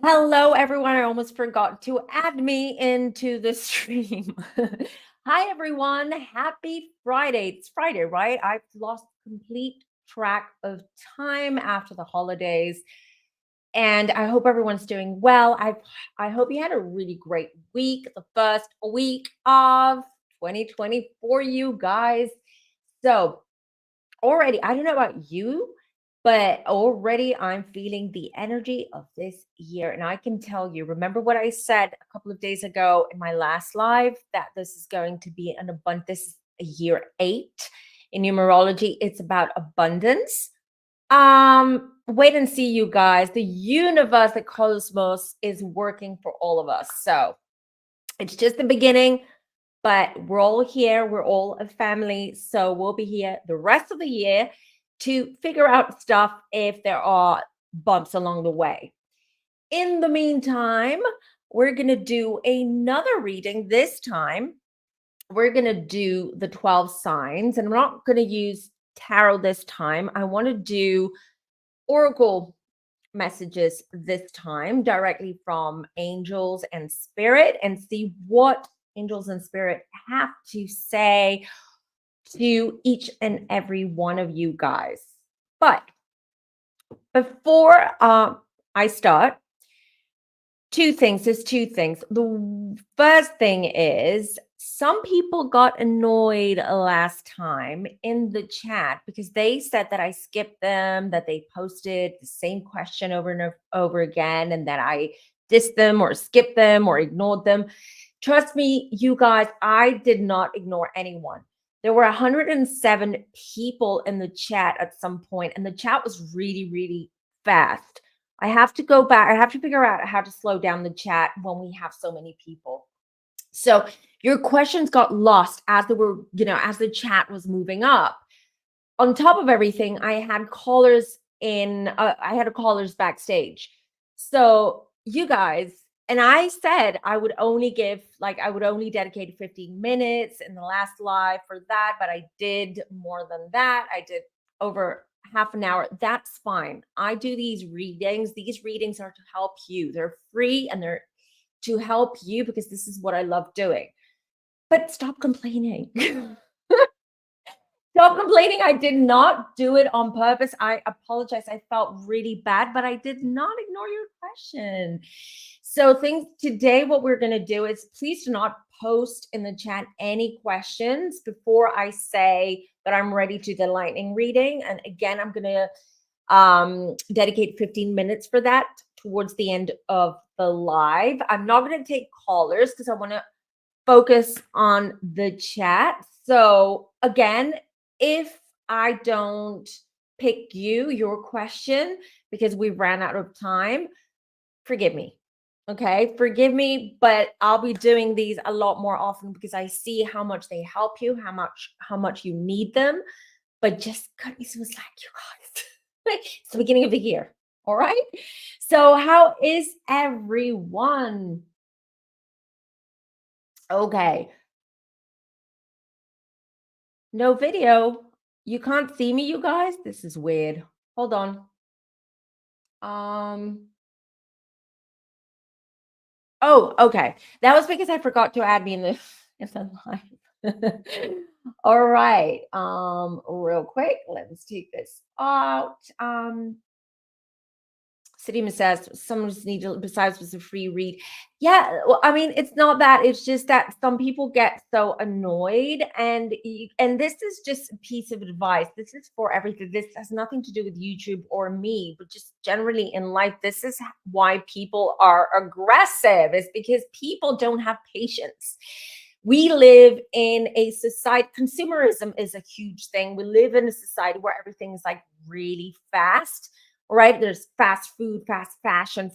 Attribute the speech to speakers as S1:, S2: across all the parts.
S1: Hello, everyone. I almost forgot to add me into the stream. Hi, everyone. Happy Friday. It's Friday, right? I've lost complete track of time after the holidays, and I hope everyone's doing well. I hope you had a really great week, the first week of 2024, you guys. So, already, I don't know about you, but already I'm feeling the energy of this year. And I can tell you, remember what I said a couple of days ago in my last live that this is going to be an abundance. This is a year 8 in numerology. It's about abundance. Wait and see, you guys. The universe, the cosmos is working for all of us. So it's just the beginning, but we're all here. We're all a family. So we'll be here the rest of the year to figure out stuff if there are bumps along the way. In the meantime, we're going to do another reading. This time, we're going to do the 12 signs, and I'm not going to use tarot this time. I want to do oracle messages this time directly from angels and spirit and see what angels and spirit have to say to each and every one of you guys. But before I start, there's two things. The first thing is some people got annoyed last time in the chat because they said that I skipped them, that they posted the same question over and over again, and that I dissed them or skipped them or ignored them. Trust me, you guys, I did not ignore anyone. There were 107 people in the chat at some point, and the chat was really, really fast. I have to go back. I have to figure out how to slow down the chat when we have so many people. So your questions got lost as they were, as the chat was moving up. On top of everything, I had callers backstage. So you guys, and I said I would only dedicate 15 minutes in the last live for that, but I did more than that. I did over half an hour. That's fine. I do these readings. These readings are to help you. They're free and they're to help you because this is what I love doing. But stop complaining. Stop complaining. I did not do it on purpose. I apologize. I felt really bad, but I did not ignore your question. So things today, what we're going to do is please do not post in the chat any questions before I say that I'm ready to the lightning reading. And again, I'm going to dedicate 15 minutes for that towards the end of the live. I'm not going to take callers because I want to focus on the chat. So again, if I don't pick your question, because we ran out of time, forgive me. Okay, forgive me, but I'll be doing these a lot more often because I see how much they help you, how much you need them. But just cut me some slack, you guys. It's the beginning of the year. All right. So, how is everyone? Okay. No video. You can't see me, you guys? This is weird. Hold on. Um. Oh, okay. That was because I forgot to add me in the in the live. All right. Real quick, let's take this out. Sidima says someone just need to, besides was a free read. Yeah, well, I mean, it's not that. It's just that some people get so annoyed, and this is just a piece of advice. This is for everything. This has nothing to do with YouTube or me, but just generally in life. This is why people are aggressive. Is because people don't have patience. We live in a society. Consumerism is a huge thing. We live in a society where everything is like really fast, right? There's fast food, fast fashion,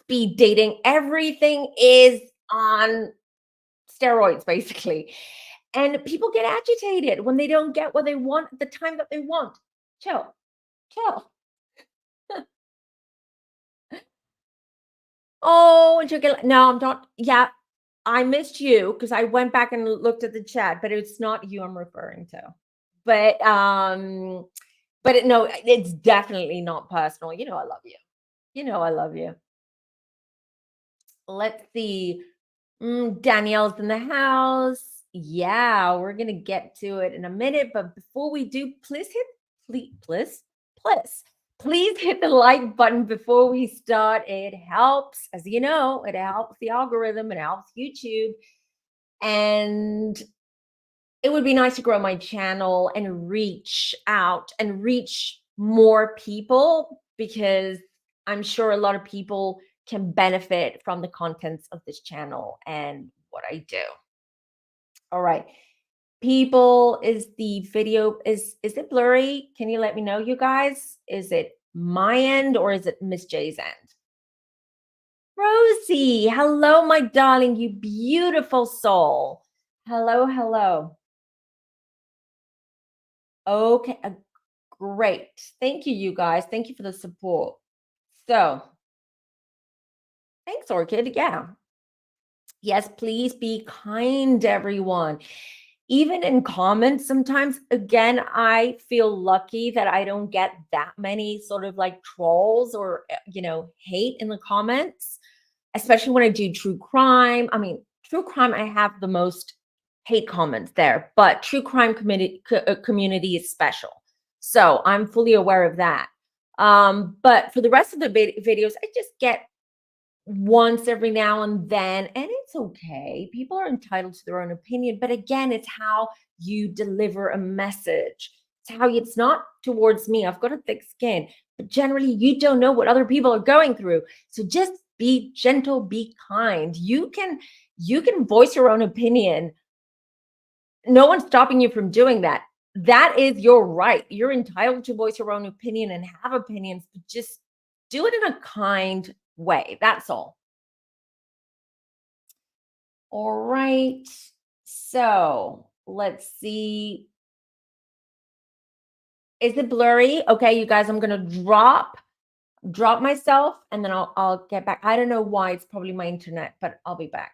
S1: speed dating. Everything is on steroids, basically. And people get agitated when they don't get what they want at the time that they want. Chill, chill. Oh, and no, I'm not. Yeah, I missed you because I went back and looked at the chat, but it's not you I'm referring to. But no, it's definitely not personal. You know, I love you. You know I love you. Let's see. Danielle's in the house. Yeah, we're gonna get to it in a minute, but before we do, please hit the like button before we start. It helps, as you know, it helps the algorithm, it helps YouTube, and it would be nice to grow my channel and reach out and reach more people, because I'm sure a lot of people can benefit from the contents of this channel and what I do. All right. People, is the video, is it blurry? Can you let me know, you guys? Is it my end or is it Miss J's end? Rosie, hello, my darling, you beautiful soul. Hello, hello. Okay, great. Thank you, you guys. Thank you for the support. So, thanks, Orchid. Yeah. Yes, please be kind, everyone. Even in comments, sometimes, again, I feel lucky that I don't get that many sort of like trolls or, hate in the comments, especially when I do true crime. I mean, true crime, I have the most hate comments there, but true crime community is special. So I'm fully aware of that. But for the rest of the videos, I just get once every now and then, and it's okay. People are entitled to their own opinion, but again, it's how you deliver a message. It's not towards me. I've got a thick skin, but generally you don't know what other people are going through. So just be gentle, be kind. You can voice your own opinion. No one's stopping you from doing that. That is your right. You're entitled to voice your own opinion and have opinions, but just do it in a kind way. That's all. All right. So let's see. Is it blurry? Okay, you guys, I'm gonna drop myself and then I'll get back. I don't know why. It's probably my internet, but I'll be back.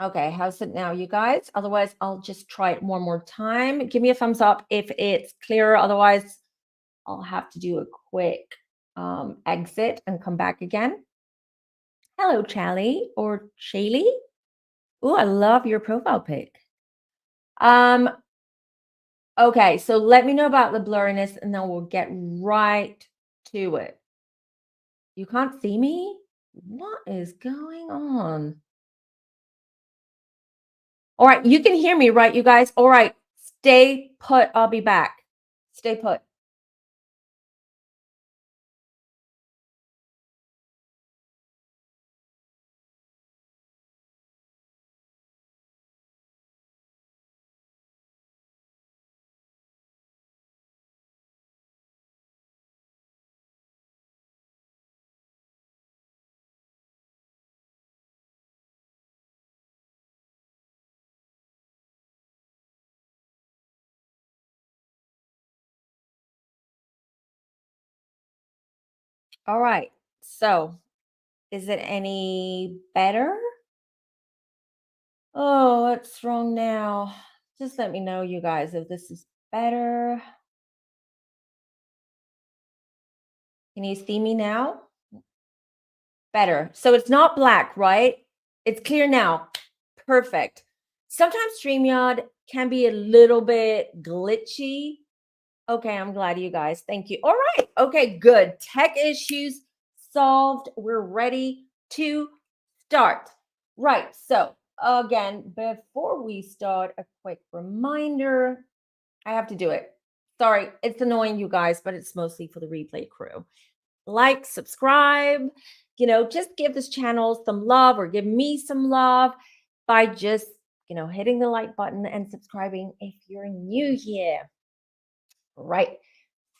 S1: Okay, how's it now, you guys? Otherwise, I'll just try it one more time. Give me a thumbs up if it's clearer. Otherwise, I'll have to do a quick exit and come back again. Hello, Charlie or Shaylee. Oh, I love your profile pic. Okay, so let me know about the blurriness and then we'll get right to it. You can't see me? What is going on? All right, you can hear me, right, you guys? All right, stay put. I'll be back. Stay put. All right, so is it any better? Oh, what's wrong now? Just let me know, you guys, if this is better. Can you see me now? Better. So it's not black, right? It's clear now. Perfect. Sometimes StreamYard can be a little bit glitchy. Okay, I'm glad, you guys. Thank you. All right. Okay, good. Tech issues solved. We're ready to start. Right. So, again, before we start, a quick reminder. I have to do it. Sorry, it's annoying, you guys, but it's mostly for the replay crew. Like, subscribe, just give this channel some love or give me some love by just, hitting the like button and subscribing if you're new here. Right.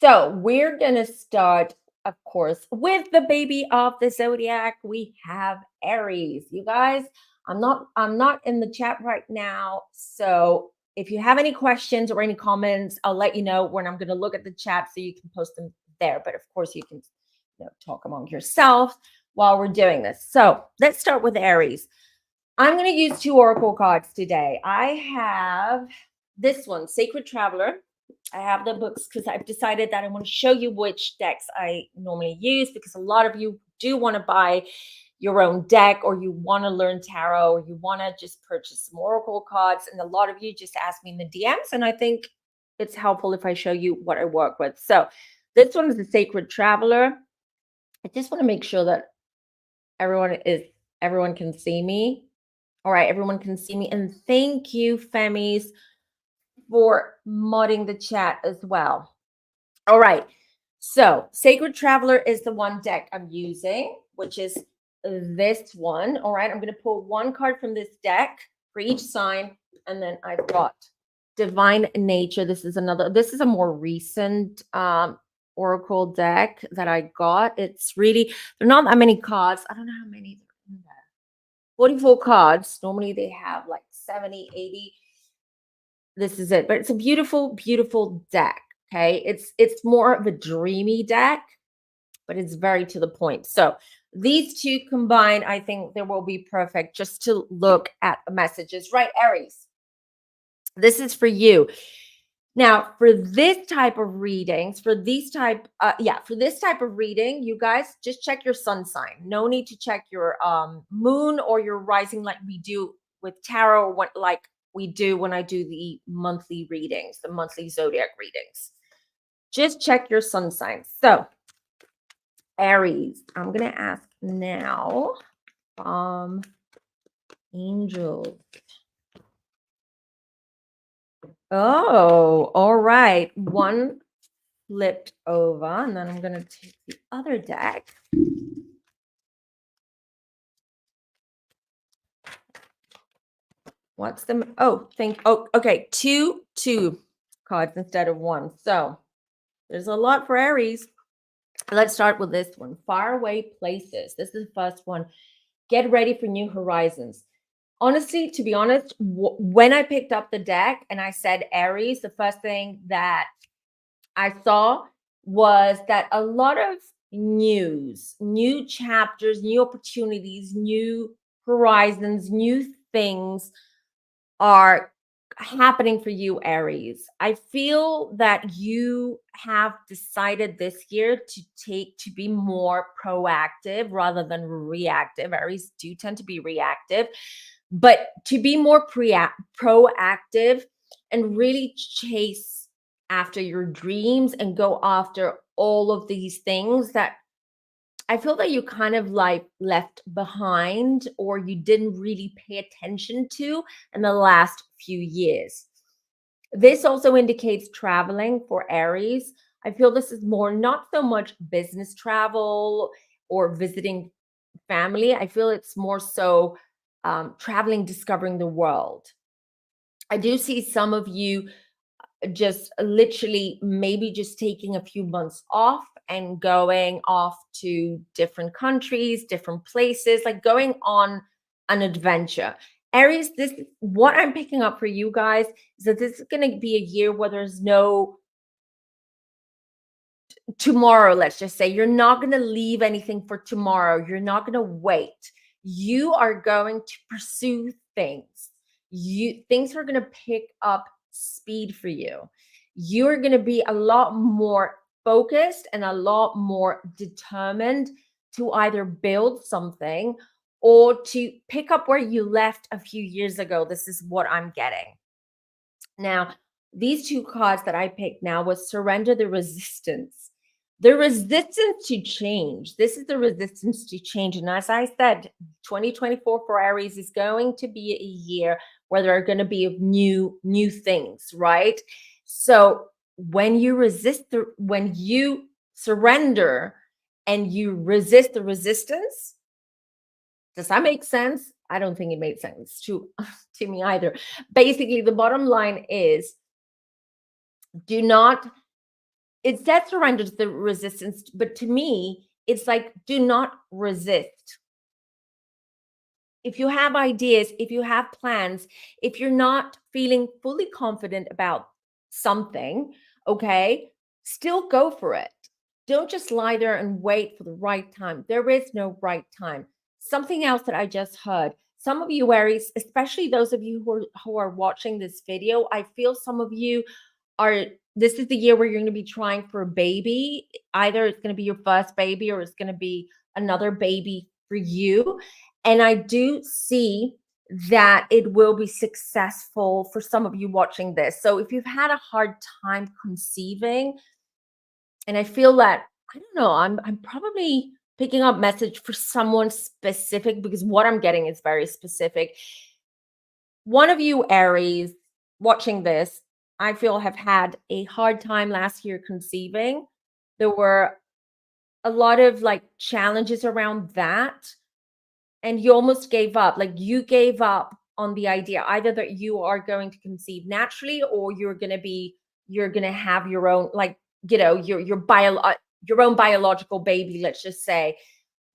S1: So we're going to start, of course, with the baby of the zodiac. We have Aries. You guys, I'm not in the chat right now. So if you have any questions or any comments, I'll let you know when I'm going to look at the chat so you can post them there. But of course, you can talk among yourself while we're doing this. So let's start with Aries. I'm going to use 2 oracle cards today. I have this one, Sacred Traveler. I have the books because I've decided that I want to show you which decks I normally use, because a lot of you do want to buy your own deck, or you want to learn tarot, or you want to just purchase some oracle cards. And a lot of you just ask me in the DMs, and I think it's helpful if I show you what I work with. So this one is the Sacred Traveler. I just want to make sure that everyone can see me. All right, everyone can see me. And thank you, Femmies, for modding the chat as well. All right. So Sacred Traveler is the one deck I'm using, which is this one. All right. I'm going to pull one card from this deck for each sign. And then I've got Divine Nature. This is a more recent oracle deck that I got. It's really, there are not that many cards. I don't know how many there are in there. 44 cards. Normally they have like 70, 80. This is it. But it's a beautiful, beautiful deck. Okay. It's more of a dreamy deck, but it's very to the point. So these two combined, I think they will be perfect just to look at the messages. Right, Aries? This is for you. Now, for this type of readings, for this type of reading, you guys just check your sun sign. No need to check your moon or your rising like we do with tarot, or like we do when I do the monthly readings, the monthly zodiac readings. Just check your sun sign. So, Aries, I'm going to ask now angels. Oh, all right. One flipped over, and then I'm going to take the other deck. What's the okay, two cards instead of one. So there's a lot for Aries. Let's start with this one. Faraway places. This is the first one. Get ready for new horizons. Honestly, to be honest, when I picked up the deck and I said Aries, the first thing that I saw was that a lot of news, new chapters, new opportunities, new horizons, new things are happening for you, Aries. I feel that you have decided this year to be more proactive rather than reactive. Aries do tend to be reactive, but to be more proactive and really chase after your dreams and go after all of these things that I feel that you kind of like left behind, or you didn't really pay attention to in the last few years. This also indicates traveling for Aries. I feel this is more not so much business travel or visiting family. I feel it's more so traveling, discovering the world. I do see some of you just literally maybe just taking a few months off and going off to different countries, different places, like going on an adventure. Aries, this what I'm picking up for you guys is that this is going to be a year where there's no tomorrow. Let's just say you're not going to leave anything for tomorrow. You're not going to wait. You are going to pursue things. Things are going to pick up speed for you. You're going to be a lot more focused and a lot more determined to either build something or to pick up where you left a few years ago. This is what I'm getting. Now, these two cards that I picked now was Surrender the Resistance. The resistance to change. This is the resistance to change. And as I said, 2024 for Aries is going to be a year where there are going to be new things, right? So when you when you surrender and you resist the resistance, does that make sense? I don't think it made sense to me either. Basically, the bottom line is it says surrender to the resistance, but to me, it's like do not resist. If you have ideas, if you have plans, if you're not feeling fully confident about something, okay, still go for it. Don't just lie there and wait for the right time. There is no right time. Something else that I just heard. Some of you Aries, especially those of you who are watching this video, I feel some of you are this is the year where you're going to be trying for a baby. Either it's going to be your first baby or it's going to be another baby for you. And I do see that it will be successful for some of you watching this. So if you've had a hard time conceiving, and I feel that, I don't know, I'm probably picking up message for someone specific because what I'm getting is very specific. One of you Aries watching this, I feel, have had a hard time last year conceiving. There were a lot of like challenges around that, and you almost gave up. Like you gave up on the idea either that you are going to conceive naturally or you're going to have your own, like, your own biological baby, let's just say.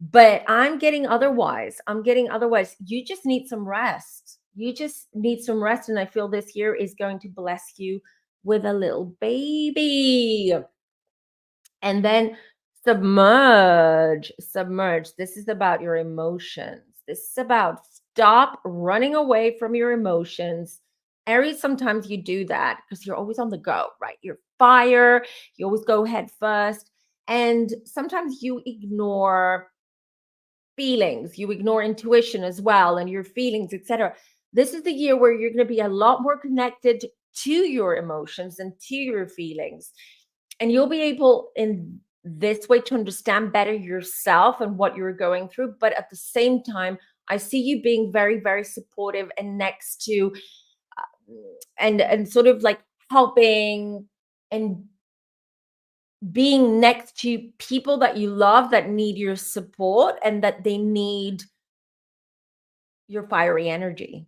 S1: But I'm getting otherwise. I'm getting otherwise. You just need some rest. You just need some rest. And I feel this year is going to bless you with a little baby. And then submerge, submerge. This is about your emotions. This is about stop running away from your emotions. Aries, sometimes you do that because you're always on the go, right? You're fire. You always go head first. And sometimes you ignore feelings, you ignore intuition as well, and your feelings, etc. This is the year where you're going to be a lot more connected to your emotions and to your feelings, and you'll be able in this way to understand better yourself and what you're going through. But at the same time, I see you being very, very supportive and next to and sort of like helping and being next to people that you love that need your support and that they need your fiery energy.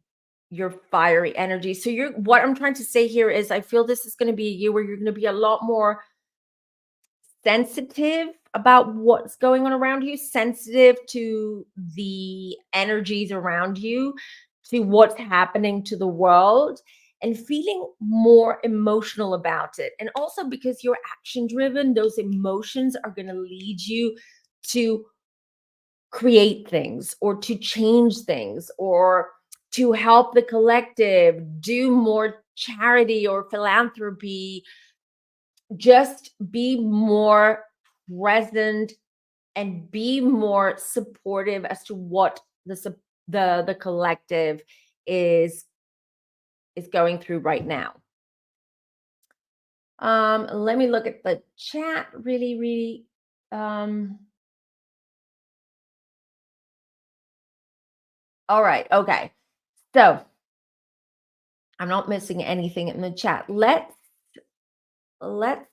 S1: Your fiery energy. So you're what I'm trying to say here is I feel this is going to be a year where you're going to be a lot more sensitive about what's going on around you, sensitive to the energies around you, to what's happening to the world, and feeling more emotional about it. And also because you're action driven, those emotions are going to lead you to create things or to change things or to help the collective, do more charity or philanthropy, just be more present and be more supportive as to what the collective is going through right now. Let me look at the chat really. All right, okay. So I'm not missing anything in the chat. Let's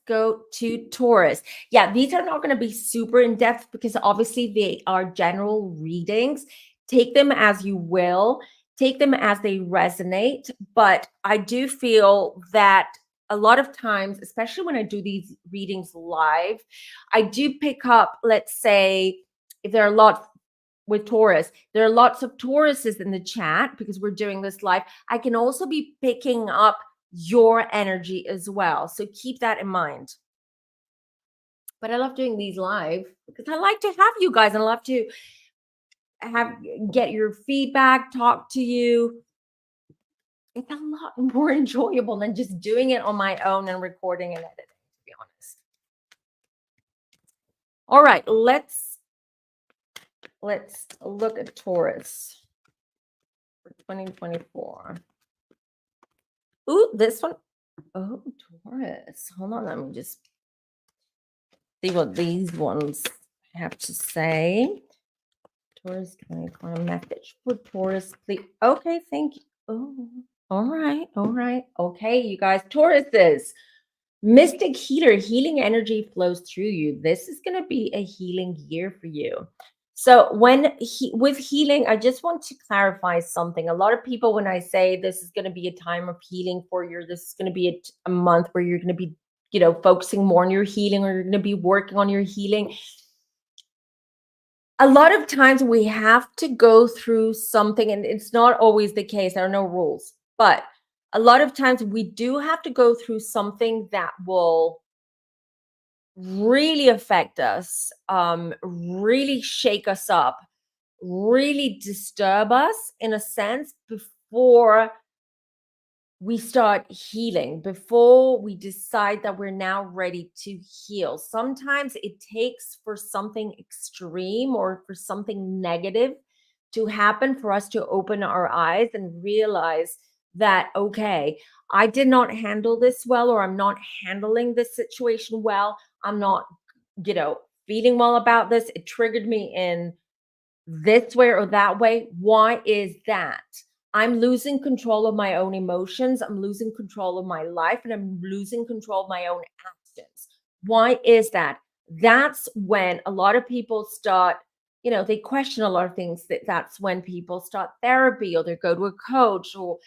S1: go to Taurus. Yeah, these are not going to be super in depth because obviously they are general readings. Take them as you will, take them as they resonate. But I do feel that a lot of times, especially when I do these readings live, I do pick up, let's say, if there are lots with Taurus, there are lots of Tauruses in the chat because we're doing this live. I can also be picking up your energy as well. So keep that in mind. But I love doing these live because I like to have you guys and I love to get your feedback, talk to you. It's a lot more enjoyable than just doing it on my own and recording and editing, to be honest. All right, let's look at Taurus for 2024. Ooh, this one. Oh, Taurus. Hold on, let me just see what these ones have to say. Taurus 24 message for Taurus, please. Okay, thank you. Oh, all right. Okay, you guys, Tauruses. Mystic healer, healing energy flows through you. This is going to be a healing year for you. So with healing, I just want to clarify something. A lot of people, when I say this is going to be a time of healing for you, this is going to be a month where you're going to be, focusing more on your healing, or you're going to be working on your healing. A lot of times we have to go through something, and it's not always the case. There are no rules, but a lot of times we do have to go through something that will really affect us, really shake us up, really disturb us in a sense before we start healing before we decide that we're now ready to heal. Sometimes it takes for something extreme or for something negative to happen for us to open our eyes and realize that, okay, I did not handle this well, or I'm not handling this situation well. I'm not, feeling well about this. It triggered me in this way or that way. Why is that? I'm losing control of my own emotions. I'm losing control of my life, and I'm losing control of my own actions. Why is that? That's when a lot of people start, they question a lot of things. That's when people start therapy, or they go to a coach, or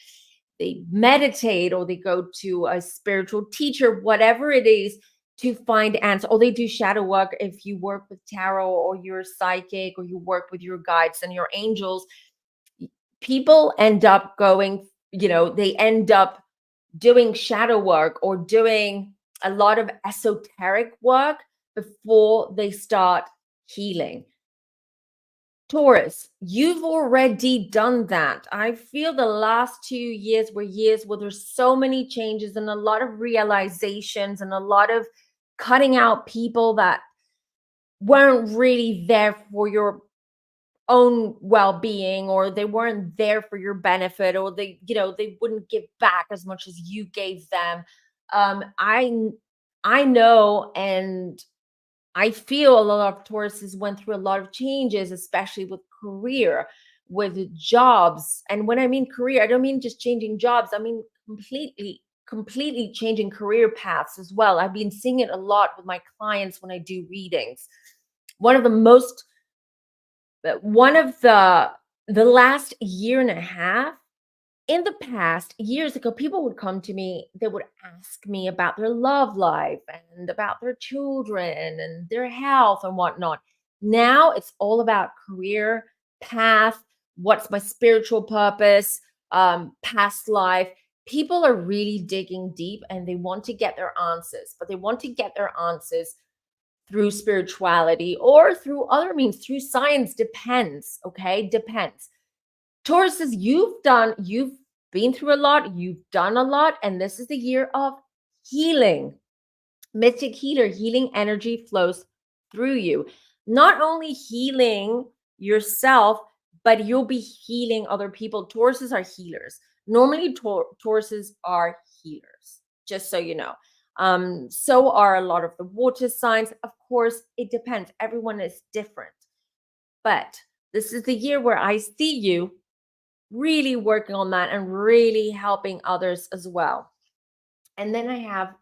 S1: they meditate, or they go to a spiritual teacher, whatever it is, to find answers. Or they do shadow work if you work with tarot, or you're psychic, or you work with your guides and your angels. People end up going, they end up doing shadow work or doing a lot of esoteric work before they start healing. Taurus, you've already done that. I feel the last 2 years were years where there's so many changes and a lot of realizations and a lot of cutting out people that weren't really there for your own well-being, or they weren't there for your benefit, or they wouldn't give back as much as you gave them. I know, and I feel a lot of Tauruses went through a lot of changes, especially with career, with jobs. And when I mean career, I don't mean just changing jobs. I mean completely changing career paths as well. I've been seeing it a lot with my clients when I do readings. One of the most, one of the last year and a half, in the past, years ago, people would come to me, they would ask me about their love life and about their children and their health and whatnot. Now it's all about career path, what's my spiritual purpose, past life. People are really digging deep and they want to get their answers, but they want to get their answers through spirituality or through other means, through science. Depends. Okay, depends. Taurus says you've been through a lot, you've done a lot, and this is the year of healing. Mystic healer, healing energy flows through you. Not only healing yourself, but you'll be healing other people. Tauruses are healers. Normally, Tauruses are healers, just so you know. So are a lot of the water signs. Of course, it depends. Everyone is different. But this is the year where I see you really working on that and really helping others as well. And then I have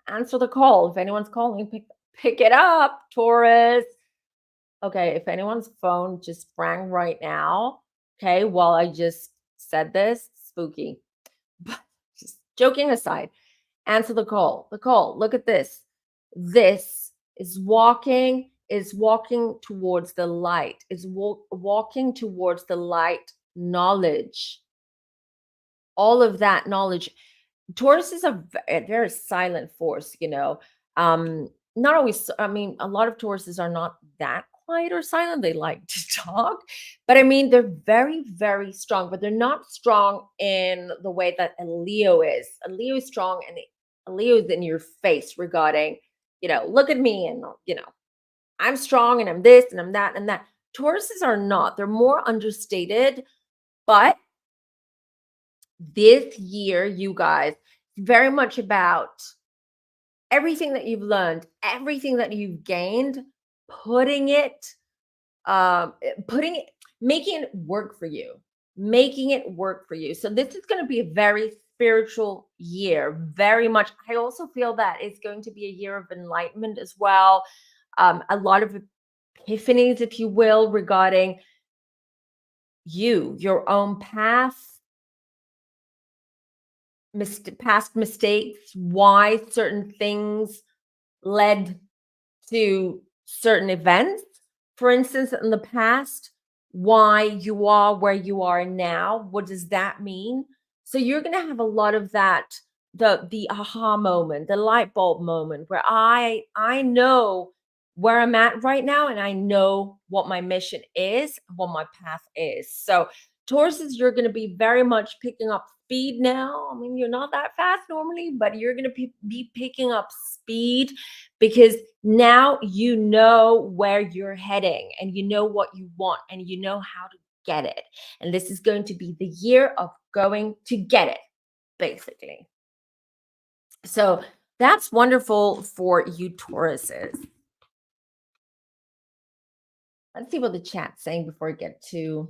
S1: answer the call. If anyone's calling, pick it up, Taurus. Okay, if anyone's phone just rang right now, okay, while I just said this, spooky. But just joking aside, answer the call. The call. Look at this. This is walking towards the light. Is walking towards the light knowledge. All of that knowledge. Taurus is they're a silent force, not always. I mean, a lot of Tauruses are not that quiet or silent. They like to talk, but I mean, they're very, very strong, but they're not strong in the way that a Leo is. A Leo is strong, and a Leo is in your face regarding, look at me, and, I'm strong, and I'm this, and I'm that, and that. Tauruses are not. They're more understated, but this year, you guys, very much about everything that you've learned, everything that you've gained, putting it, making it work for you, making it work for you. So this is going to be a very spiritual year, very much. I also feel that it's going to be a year of enlightenment as well. A lot of epiphanies, if you will, regarding your own path, past mistakes, why certain things led to certain events. For instance, in the past, why you are where you are now. What does that mean? So you're going to have a lot of that, the aha moment, the light bulb moment, where I know where I'm at right now, and I know what my mission is, what my path is. So Tauruses, you're going to be very much picking up speed now. I mean, you're not that fast normally, but you're going to be picking up speed because now you know where you're heading and you know what you want and you know how to get it. And this is going to be the year of going to get it, basically. So that's wonderful for you, Tauruses. Let's see what the chat's saying before I get to.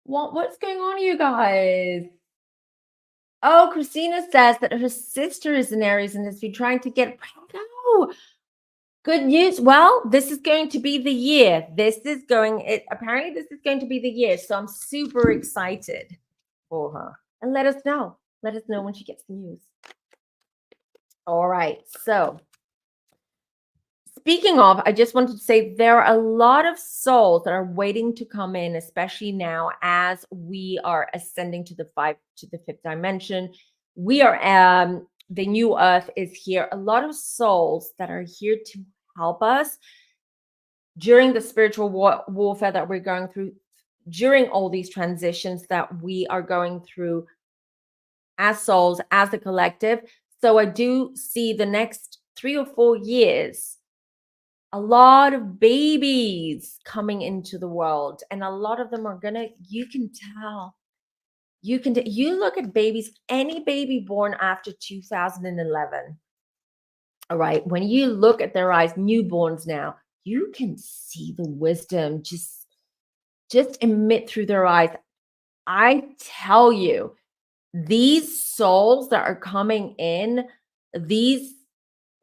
S1: What's going on, you guys? Oh, Christina says that her sister is an Aries and has been trying to get pregnant. No. Good news. Well, this is going to be the year. Apparently this is going to be the year. So I'm super excited for her. And let us know. Let us know when she gets the news. All right. So speaking of, I just wanted to say there are a lot of souls that are waiting to come in, especially now as we are ascending to the fifth dimension. We are the new earth is here. A lot of souls that are here to help us during the spiritual warfare that we're going through, during all these transitions that we are going through as souls, as a collective. So I do see the next 3 or 4 years a lot of babies coming into the world, and a lot of them are you can tell, you look at babies, any baby born after 2011, all right, when you look at their eyes, newborns now, you can see the wisdom just emit through their eyes. I tell you, these souls that are coming in,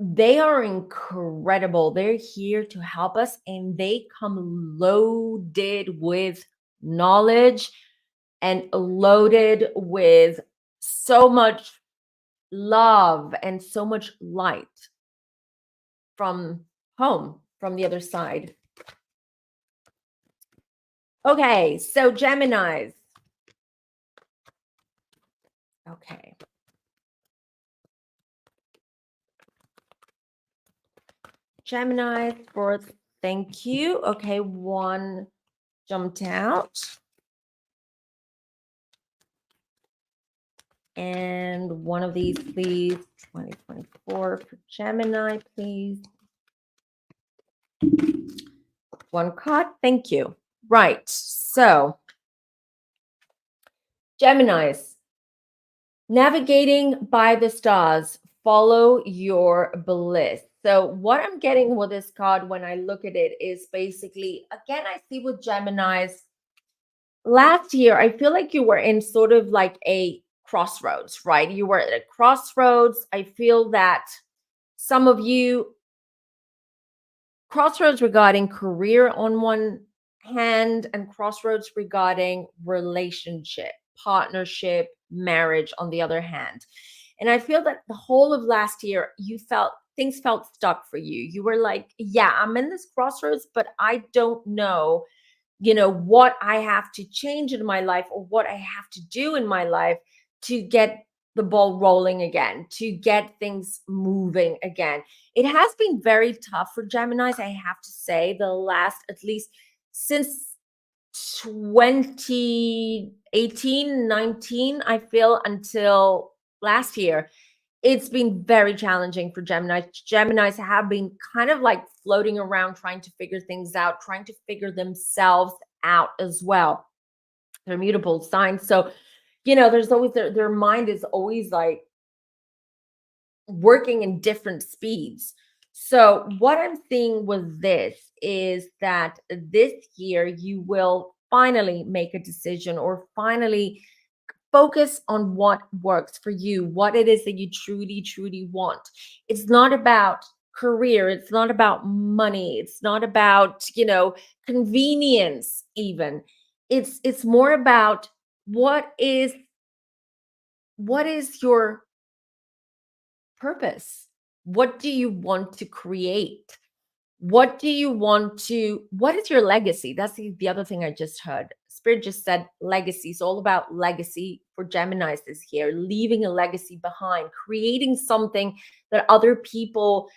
S1: they are incredible. They're here to help us, and they come loaded with knowledge and loaded with so much love and so much light from home, from the other side. Okay, so Geminis. Okay. Gemini for thank you. Okay, one jumped out. And one of these, please. 2024 for Gemini, please. One card. Thank you. Right. So, Geminis, navigating by the stars, follow your bliss. So what I'm getting with this card when I look at it is basically, again, I see with Geminis, last year, I feel like you were in sort of like a crossroads, right? You were at a crossroads. I feel that some of you, crossroads regarding career on one hand and crossroads regarding relationship, partnership, marriage on the other hand. And I feel that the whole of last year, things felt stuck for you. You were like, yeah, I'm in this crossroads, but I don't know, what I have to change in my life or what I have to do in my life to get the ball rolling again, to get things moving again. It has been very tough for Geminis, I have to say, the last, at least since 2018, 19, I feel, until last year. It's been very challenging for Gemini. Geminis have been kind of like floating around, trying to figure things out, trying to figure themselves out as well. They're mutable signs. So, there's always their mind is always like working in different speeds. So what I'm seeing with this is that this year you will finally make a decision or finally focus on what works for you, what it is that you truly, truly want. It's not about career. It's not about money. It's not about, convenience even. It's more about what is your purpose? What do you want to create? What is your legacy? That's the other thing I just heard. Spirit just said legacy. It's all about legacy for Geminis this year, leaving a legacy behind, creating something that other people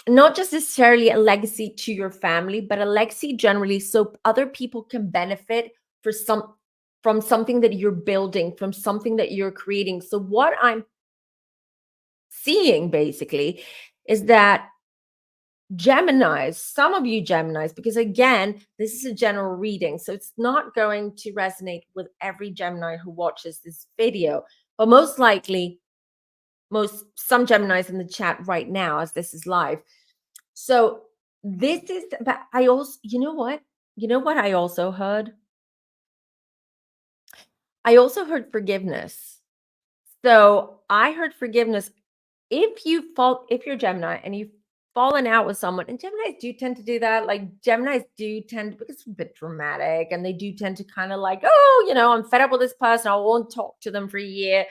S1: not just necessarily a legacy to your family, but a legacy generally so other people can benefit for from something that you're building, from something that you're creating. So what I'm seeing basically is that Geminis, some of you Geminis, because again, this is a general reading, so it's not going to resonate with every Gemini who watches this video, but most likely some Geminis in the chat right now as this is live. So this is, but I also, you know what I also heard? I also heard forgiveness. So I heard forgiveness. If you're Gemini and you've fallen out with someone, and Geminis do tend to do that, like Geminis do tend to, because it's a bit dramatic, and they do tend to kind of like, oh, I'm fed up with this person. I won't talk to them for a year.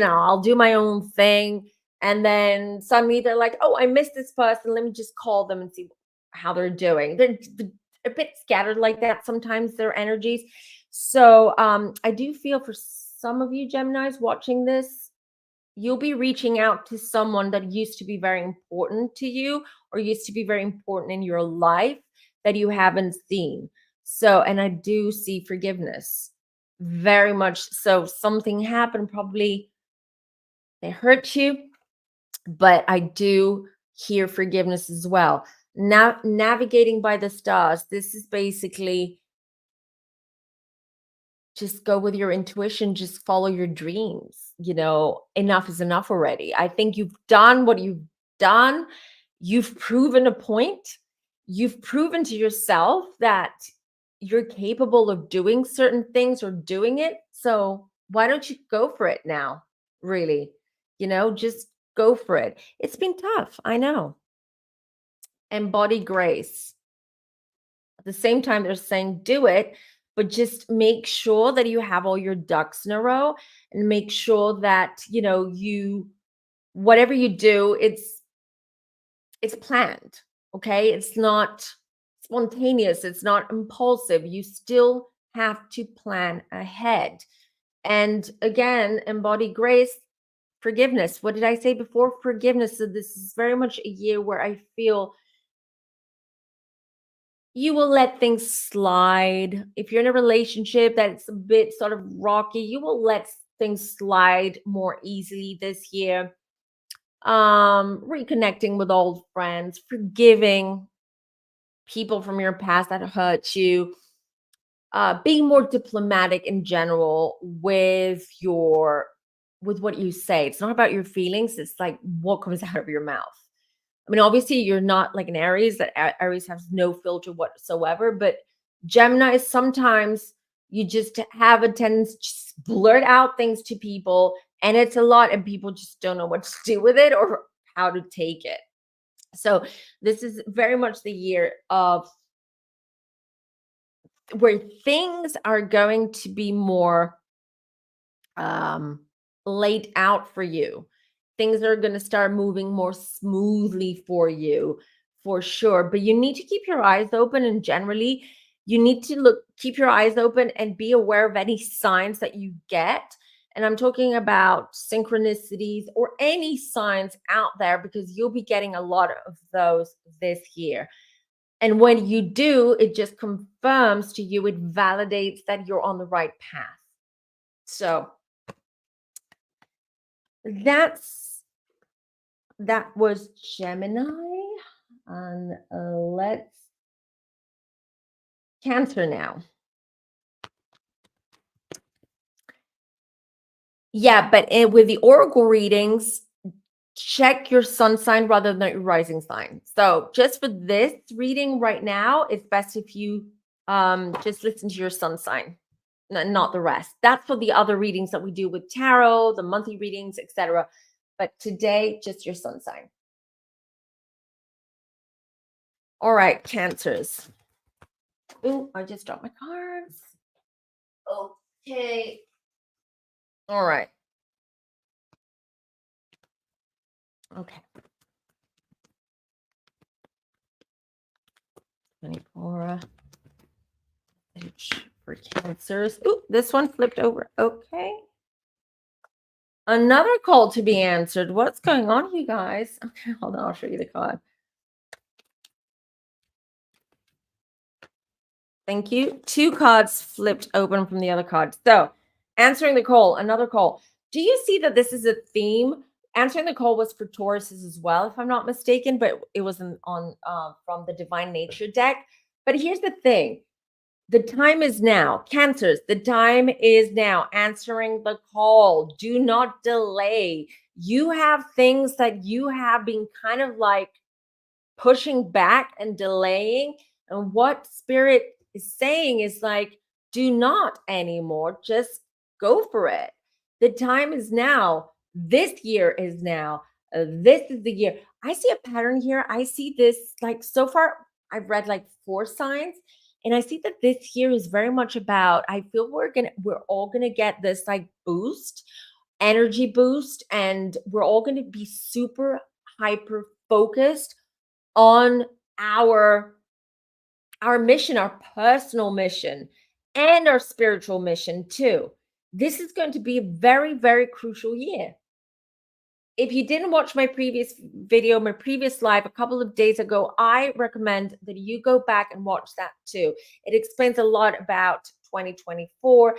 S1: I'll do my own thing. And then suddenly they're like, oh, I miss this person. Let me just call them and see how they're doing. They're a bit scattered like that sometimes, their energies. So I do feel for some of you Geminis watching this, you'll be reaching out to someone that used to be very important to you or used to be very important in your life that you haven't seen. So, and I do see forgiveness very much. So something happened, probably they hurt you, but I do hear forgiveness as well. Now, navigating by the stars, this is basically just go with your intuition, just follow your dreams. Enough is enough already. I think you've done what you've done. You've proven a point. You've proven to yourself that you're capable of doing certain things or doing it. So why don't you go for it now? Really, just go for it. It's been tough. I know. Embody grace. At the same time, they're saying do it, but just make sure that you have all your ducks in a row and make sure that, whatever you do, it's planned. Okay. It's not spontaneous. It's not impulsive. You still have to plan ahead. And again, embody grace, forgiveness. What did I say before? Forgiveness. So this is very much a year where I feel you will let things slide. If you're in a relationship that's a bit sort of rocky, you will let things slide more easily this year. Reconnecting with old friends, forgiving people from your past that hurt you, being more diplomatic in general with what you say. It's not about your feelings, it's like what comes out of your mouth. I mean, obviously, you're not like an Aries, that Aries has no filter whatsoever. But Gemini, sometimes you just have a tendency to just blurt out things to people, and it's a lot, and people just don't know what to do with it or how to take it. So this is very much the year of where things are going to be more laid out for you. Things are going to start moving more smoothly for you, for sure. But you need to keep your eyes open, and generally, you need to keep your eyes open and be aware of any signs that you get. And I'm talking about synchronicities or any signs out there, because you'll be getting a lot of those this year. And when you do, it just confirms to you, it validates that you're on the right path. So that was Gemini. And let's Cancer now. Yeah, but with the oracle readings, check your sun sign rather than your rising sign. So just for this reading right now, it's best if you just listen to your sun sign, not the rest. That's for the other readings that we do with tarot, the monthly readings, etc. But today, just your sun sign. All right, Cancers. Oh, I just dropped my cards. Okay. All right. Okay. 24 for Cancers. Ooh, this one flipped over. Okay. Another call to be answered. What's going on, you guys? Okay, hold on. I'll show you the card. Thank you. Two cards flipped open from the other card. So, answering the call, another call. Do you see that this is a theme? Answering the call was for Tauruses as well, if I'm not mistaken, but it was on from the Divine Nature deck. But here's the thing: the time is now. Cancers, the time is now. Answering the call. Do not delay. You have things that you have been kind of like pushing back and delaying. And what spirit is saying is like, do not anymore. Just go for it. The time is now. This year is now. This is the year. I see a pattern here. I see this like so far, I've read like 4 signs. And I see that this year is very much about, I feel we're all gonna get this like boost, energy boost, and we're all gonna be super hyper focused on our mission, our personal mission, and our spiritual mission too. This is going to be a very, very crucial year. If you didn't watch my previous video, my previous live a couple of days ago, I recommend that you go back and watch that too. It explains a lot about 2024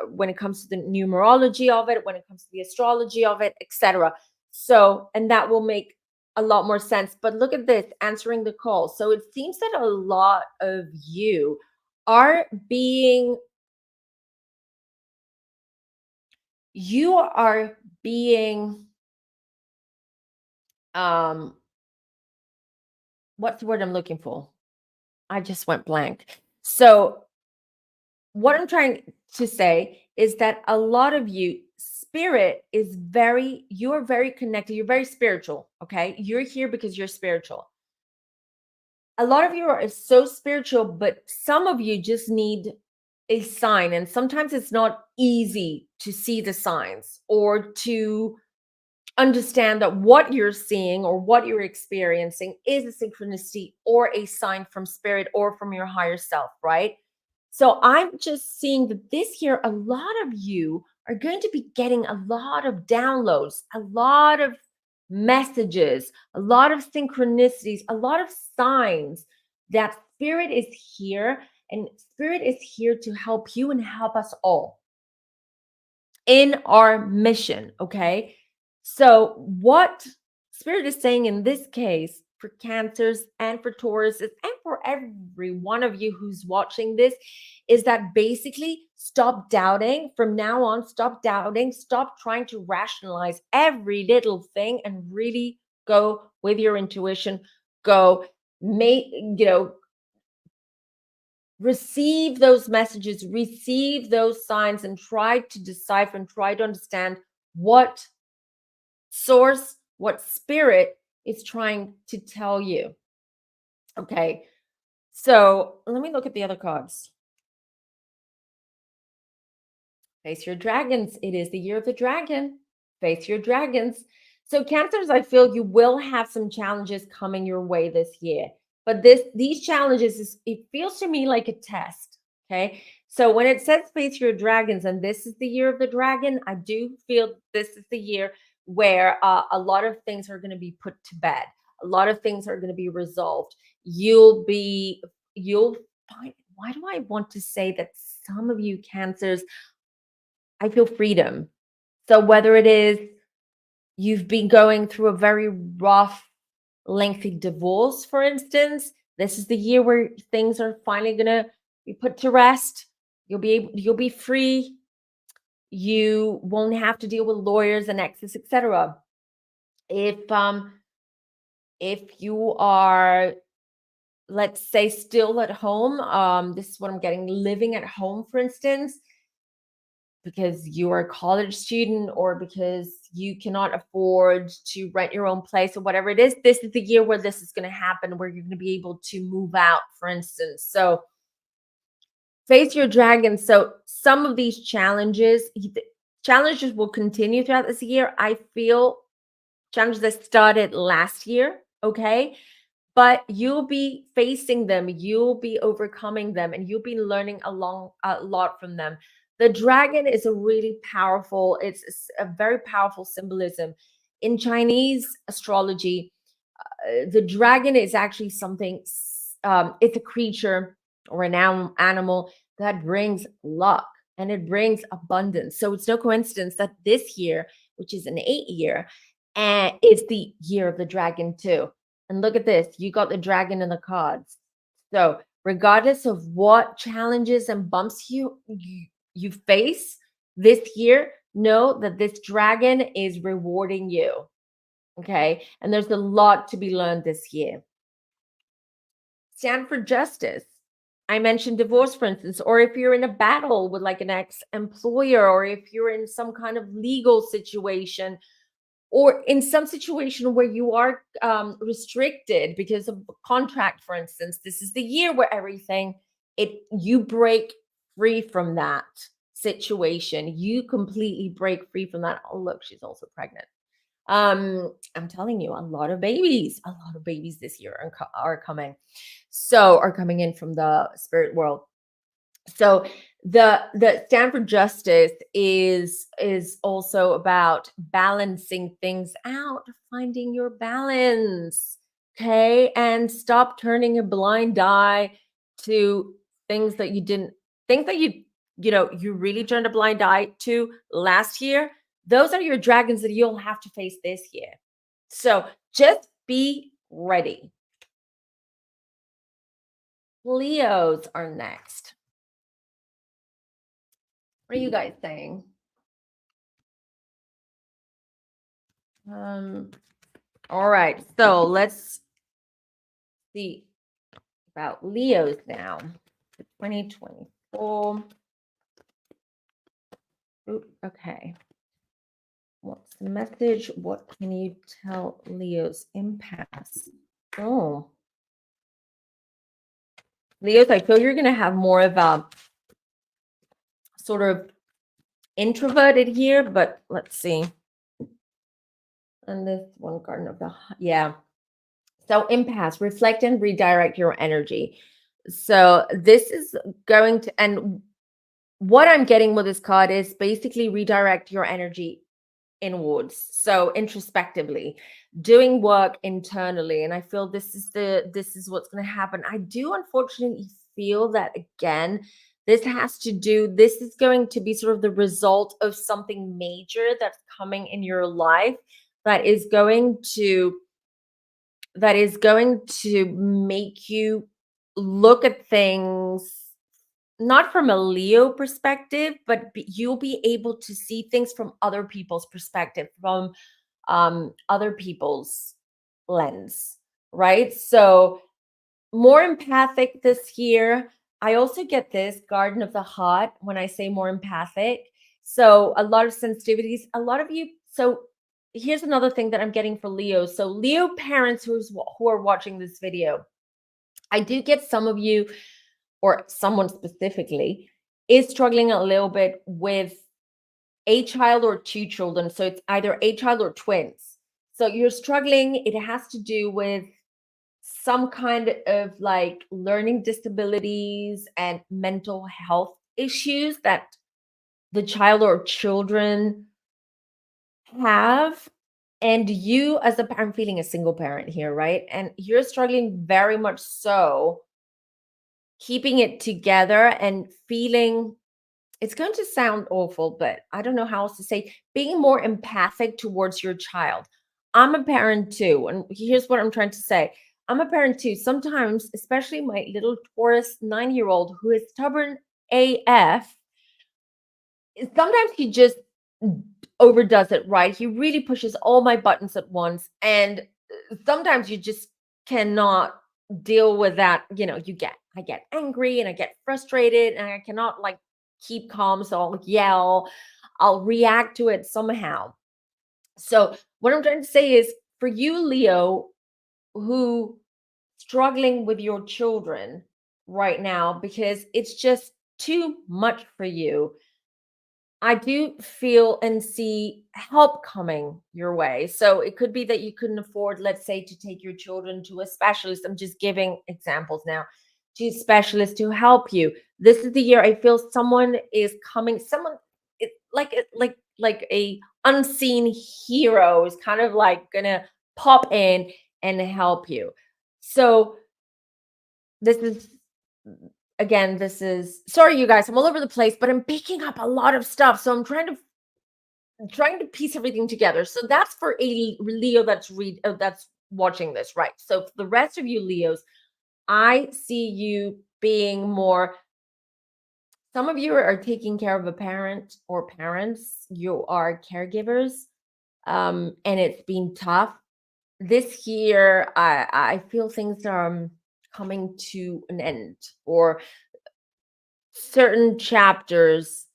S1: when it comes to the numerology of it, when it comes to the astrology of it, etc. So, and that will make a lot more sense. But look at this, answering the call. So it seems that a lot of you are being, you are being, what's the word I'm looking for? I just went blank. So, what I'm trying to say is that a lot of you, spirit is very, you're very connected. You're very spiritual. Okay. You're here because you're spiritual. A lot of you are so spiritual, but some of you just need a sign. And sometimes it's not easy to see the signs or to understand that what you're seeing or what you're experiencing is a synchronicity or a sign from spirit or from your higher self, right? So I'm just seeing that this year, a lot of you are going to be getting a lot of downloads, a lot of messages, a lot of synchronicities, a lot of signs that spirit is here, and spirit is here to help you and help us all in our mission. Okay. So, what spirit is saying in this case for Cancers and for Tauruses and for every one of you who's watching this is that basically stop doubting from now on. Stop doubting, stop trying to rationalize every little thing and really go with your intuition. Go make, receive those messages, receive those signs, and try to decipher and try to understand what source, what spirit is trying to tell you. Okay. So let me look at the other cards. Face your dragons. It is the year of the dragon. Face your dragons. So Cancers, I feel you will have some challenges coming your way this year. But these challenges it feels to me like a test. Okay. So when it says face your dragons and this is the year of the dragon, I do feel this is the year where a lot of things are going to be put to bed. A lot of things are going to be resolved. You'll find, why do I want to say that some of you Cancers, I feel freedom. So whether it is you've been going through a very rough, lengthy divorce, for instance, this is the year where things are finally gonna be put to rest. You'll be free. You won't have to deal with lawyers and exes, etc. If you are, let's say, still at home, this is what I'm getting, living at home, for instance, because you're a college student or because you cannot afford to rent your own place or whatever it is, this is the year where this is going to happen, where you're going to be able to move out, for instance. So face your dragon. So some of these challenges will continue throughout this year. I feel challenges that started last year, okay? But you'll be facing them, you'll be overcoming them, and you'll be learning a lot from them. The dragon is a really powerful, it's a very powerful symbolism. In Chinese astrology, the dragon is actually something, it's a creature, or an animal that brings luck and it brings abundance. So it's no coincidence that this year, which is an 8 year, and it's the year of the dragon too. And look at this, you got the dragon in the cards. So regardless of what challenges and bumps you face this year, know that this dragon is rewarding you. Okay. And there's a lot to be learned this year. Stand for justice. I mentioned divorce, for instance, or if you're in a battle with like an ex-employer, or if you're in some kind of legal situation, or in some situation where you are restricted because of a contract, for instance, this is the year where you break free from that situation. You completely break free from that. Oh, look, she's also pregnant. I'm telling you, a lot of babies this year are coming. So are coming in from the spirit world. So the stand for justice is also about balancing things out, finding your balance. Okay. And stop turning a blind eye to things that you didn't think that you really turned a blind eye to last year. Those are your dragons that you'll have to face this year. So just be ready. Leos are next. What are you guys saying? All right, so let's see about Leos now. 2024. Ooh, okay. What's the message? What can you tell Leos? Impasse. Oh. Leos, I feel you're going to have more of a sort of introverted here, but let's see. And this one, Garden of the, yeah. So impasse, reflect and redirect your energy. So this is going to, and what I'm getting with this card is basically redirect your energy inwards. So introspectively, doing work internally. And I feel this is what's going to happen. I do unfortunately feel that again, this is going to be sort of the result of something major that's coming in your life that is going to make you look at things not from a Leo perspective, but you'll be able to see things from other people's perspective, from other people's lens, right? So more empathic this year. I also get this Garden of the Heart when I say more empathic. So a lot of sensitivities, a lot of you. So here's another thing that I'm getting for Leo. So Leo parents who are watching this video, I do get some of you, or someone specifically, is struggling a little bit with a child or two children. So it's either a child or twins. So you're struggling. It has to do with some kind of like learning disabilities and mental health issues that the child or children have. And you, as a I'm feeling a single parent here, right? And you're struggling very much so keeping it together and feeling, it's going to sound awful, but I don't know how else to say, being more empathic towards your child. I'm a parent too. And here's what I'm trying to say. I'm a parent too. Sometimes, especially my little Taurus 9-year-old who is stubborn AF, sometimes he just overdoes it, right? He really pushes all my buttons at once. And sometimes you just cannot deal with that. I get angry and I get frustrated and I cannot like keep calm. So I'll yell, I'll react to it somehow. So what I'm trying to say is, for you, Leo, who struggling with your children right now because it's just too much for you, I do feel and see help coming your way. So it could be that you couldn't afford, let's say, to take your children to a specialist. I'm just giving examples now, to specialists to help you. This is the year I feel someone is coming, like a unseen hero is kind of like gonna pop in and help you. So this is again, this is, sorry you guys, I'm all over the place, but I'm picking up a lot of stuff. So I'm trying to piece everything together. So that's for a Leo that's watching this, right? So for the rest of you Leos, I see you being more, some of you are taking care of a parent or parents, you are caregivers, and it's been tough. This year, I feel things are coming to an end, or certain chapters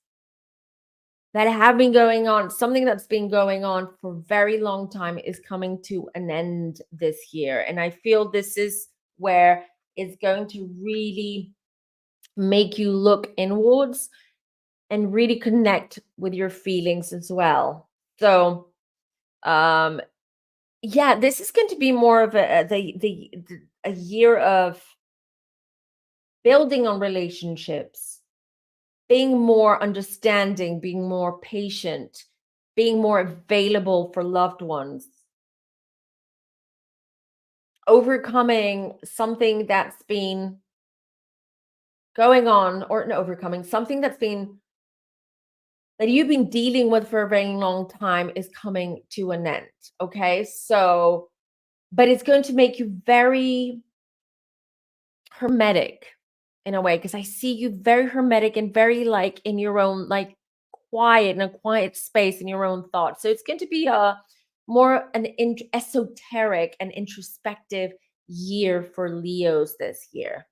S1: that have been going on, something that's been going on for a very long time is coming to an end this year. And I feel this is where it's going to really make you look inwards and really connect with your feelings as well. So, um, yeah, this is going to be more of a year of building on relationships, being more understanding, being more patient, being more available for loved ones, overcoming something that's been going on, or no, overcoming something that's been, that you've been dealing with for a very long time is coming to an end. Okay. So, but it's going to make you very hermetic in a way, because I see you very hermetic and very like in your own, like quiet, in a quiet space in your own thoughts. So it's going to be a more esoteric and introspective year for Leos this year.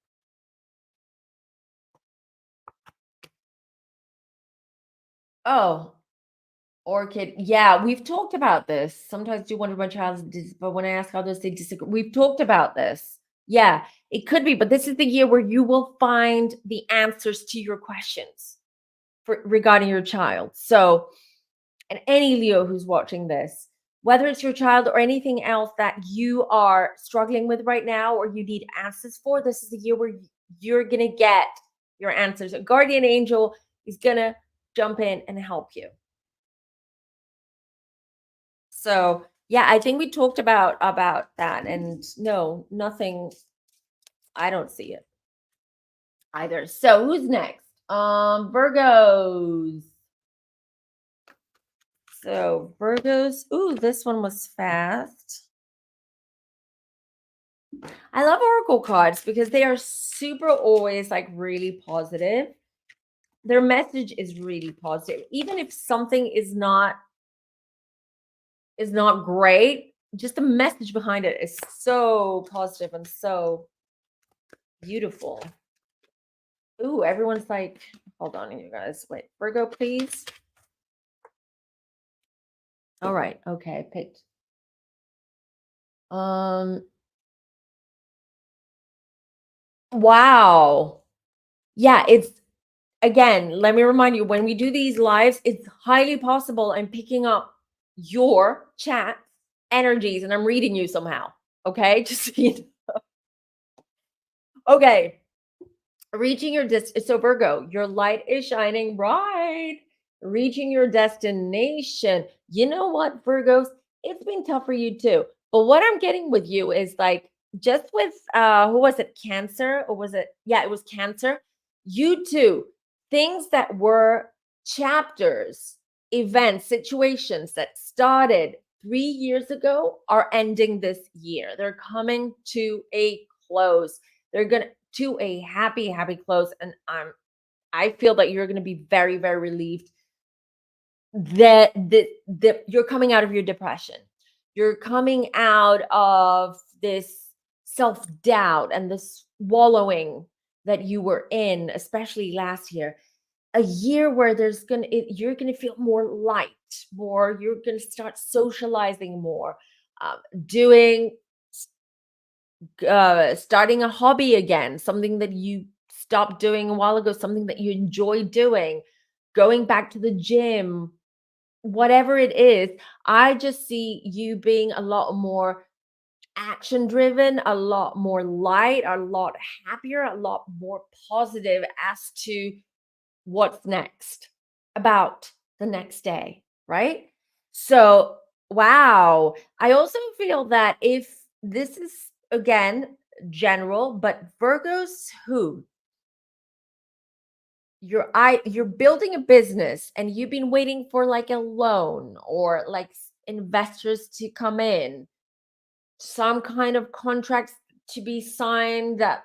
S1: Oh, Orchid. Yeah, we've talked about this. Sometimes do wonder my child, but when I ask others, they disagree. We've talked about this. Yeah, it could be, but this is the year where you will find the answers to your questions for regarding your child. So, and any Leo who's watching this, whether it's your child or anything else that you are struggling with right now or you need answers for, this is the year where you're going to get your answers. A guardian angel is going to jump in and help you. So, yeah, I think we talked about that, and no, nothing, I don't see it either. So, who's next? Virgos. So, Virgos. Ooh, this one was fast. I love oracle cards because they are super always like really positive. Their message is really positive. Even if something is not great, just the message behind it is so positive and so beautiful. Ooh, everyone's like, hold on, you guys. Wait, Virgo, please. All right. Okay, I picked. Wow. Yeah, it's, again, let me remind you, when we do these lives, it's highly possible I'm picking up your chat energies and I'm reading you somehow. Okay. Just so you know. Okay. Reaching your so Virgo, your light is shining bright. Reaching your destination. You know what, Virgos? It's been tough for you too. But what I'm getting with you is like, just with who was it? Cancer, or was it? Yeah, it was Cancer. You too. Things that were chapters, events, situations that started 3 years ago are ending this year. They're coming to a close. They're gonna to a happy close, and I feel that you're going to be very, very relieved that you're coming out of your depression. You're coming out of this self-doubt and this wallowing that you were in, especially last year. A year where you're gonna feel more light, more, you're gonna start socializing more, doing starting a hobby again, something that you stopped doing a while ago, something that you enjoy doing, going back to the gym, whatever it is. I just see you being a lot more action driven, a lot more light, a lot happier, a lot more positive as to what's next, about the next day, right? So, wow. I also feel that if this is again general, but Virgos who you're building a business and you've been waiting for like a loan or like investors to come in, some kind of contracts to be signed, that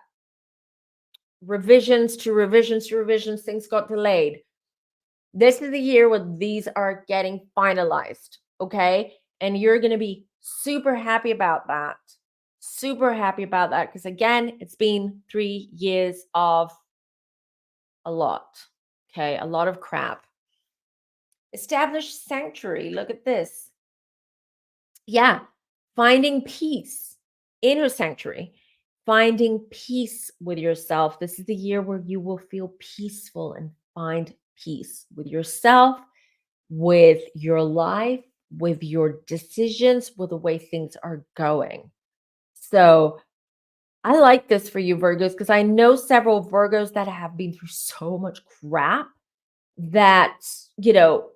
S1: revisions to revisions to revisions, things got delayed. This is the year where these are getting finalized, okay? And you're going to be super happy about that. Super happy about that because, again, it's been 3 years of a lot, okay? A lot of crap. Establish sanctuary. Look at this. Yeah, finding peace, inner sanctuary, finding peace with yourself. This is the year where you will feel peaceful and find peace with yourself, with your life, with your decisions, with the way things are going. So I like this for you, Virgos, because I know several Virgos that have been through so much crap that, you know,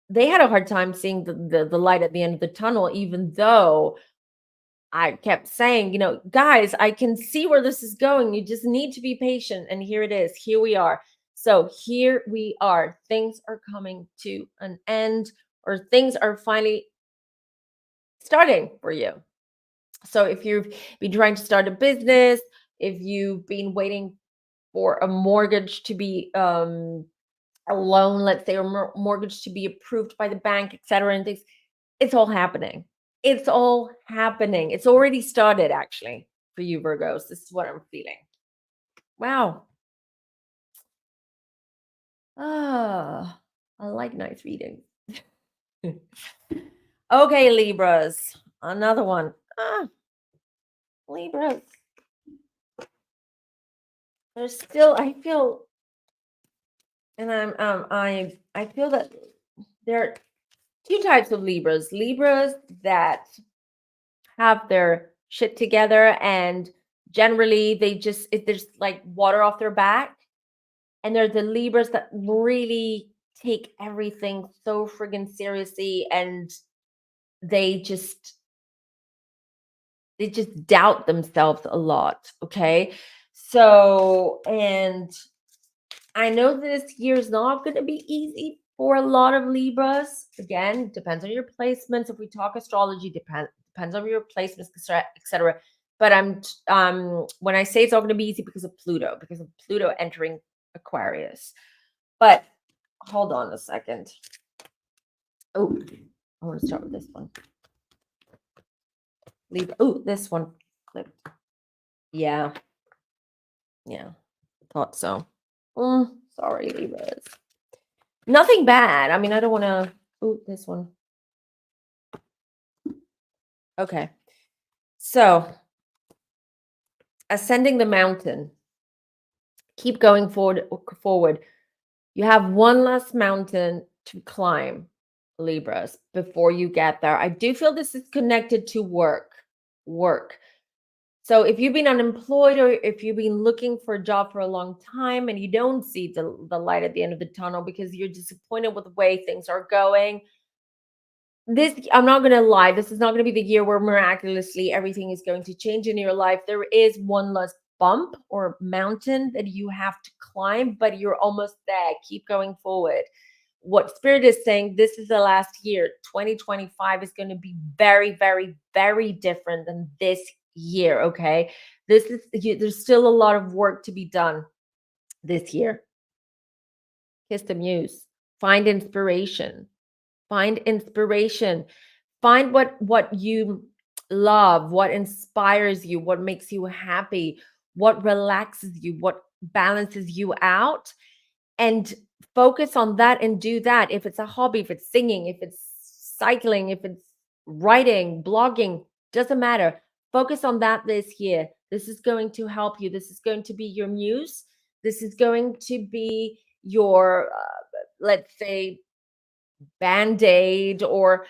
S1: they had a hard time seeing the light at the end of the tunnel, even though I kept saying, guys, I can see where this is going. You just need to be patient. And here it is. Here we are. So here we are. Things are coming to an end, or things are finally starting for you. So if you've been trying to start a business, if you've been waiting for a mortgage to be a loan, let's say, or mortgage to be approved by the bank, etc., and things, it's all happening. It's all happening. It's already started, actually, for you, Virgos. This is what I'm feeling. Wow. Ah, I like nice reading. Okay, Libras. Another one. Libras. There's still, I feel, and I feel that there are two types of Libras. Libras that have their shit together, and generally they just, if there's like water off their back, and they're the Libras that really take everything so friggin' seriously, and they just doubt themselves a lot. Okay, so, and I know this year is not going to be easy for a lot of Libras. Again, depends on your placements. If we talk astrology, depends on your placements, etc. But when I say it's not going to be easy because of Pluto entering Aquarius. But hold on a second. Oh, I want to start with this one. Libra. Oh, this one clipped. Yeah. Thought so. Sorry, Libras. Nothing bad. I mean, I don't want to. Oh, this one. Okay. So, ascending the mountain. Keep going forward. You have one last mountain to climb, Libras, before you get there. I do feel this is connected to work. So if you've been unemployed, or if you've been looking for a job for a long time and you don't see the light at the end of the tunnel because you're disappointed with the way things are going, I'm not going to lie, this is not going to be the year where miraculously everything is going to change in your life. There is one less bump or mountain that you have to climb, but you're almost there. Keep going forward. What Spirit is saying, this is the last year. 2025 is going to be very, very, very different than this year. Okay, there's still a lot of work to be done this year. Kiss the muse. Find inspiration. Find what you love, what inspires you, what makes you happy, what relaxes you, what balances you out, and focus on that and do that. If it's a hobby, if it's singing, if it's cycling, if it's writing, blogging, doesn't matter. Focus on that this year. This is going to help you. This is going to be your muse. This is going to be your, let's say, band-aid, or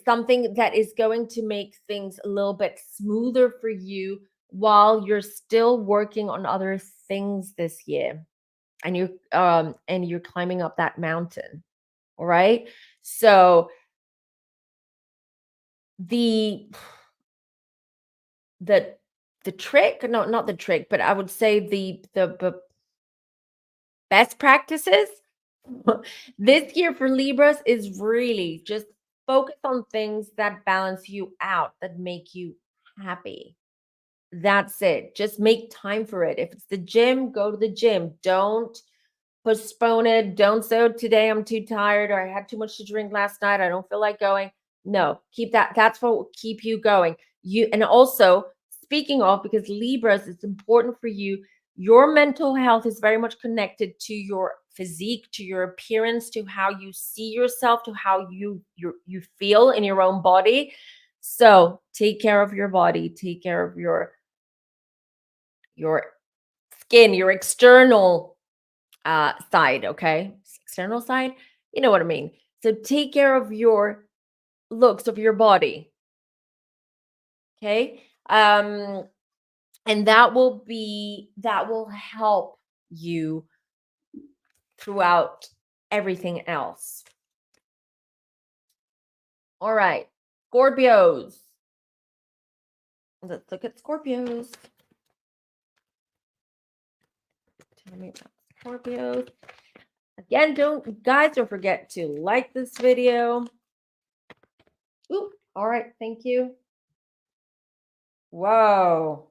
S1: something that is going to make things a little bit smoother for you while you're still working on other things this year, and you're climbing up that mountain. All right, so the the trick, no, not the trick, but I would say the best practices this year for Libras is really just focus on things that balance you out, that make you happy. That's it. Just make time for it. If it's the gym, go to the gym. Don't postpone it. Don't say, "Oh, today I'm too tired," or "I had too much to drink last night. I don't feel like going." No, keep that. That's what will keep you going. And also, speaking of, because Libras, it's important for you. Your mental health is very much connected to your physique, to your appearance, to how you see yourself, to how you feel in your own body. So take care of your body. Take care of your skin, your external side, okay? External side, you know what I mean. So take care of your looks of your body, okay? And that will help you throughout everything else. All right, Scorpios. Let's look at Scorpios. Tell me about Scorpios. Again, don't forget to like this video. Ooh, all right, thank you. Whoa,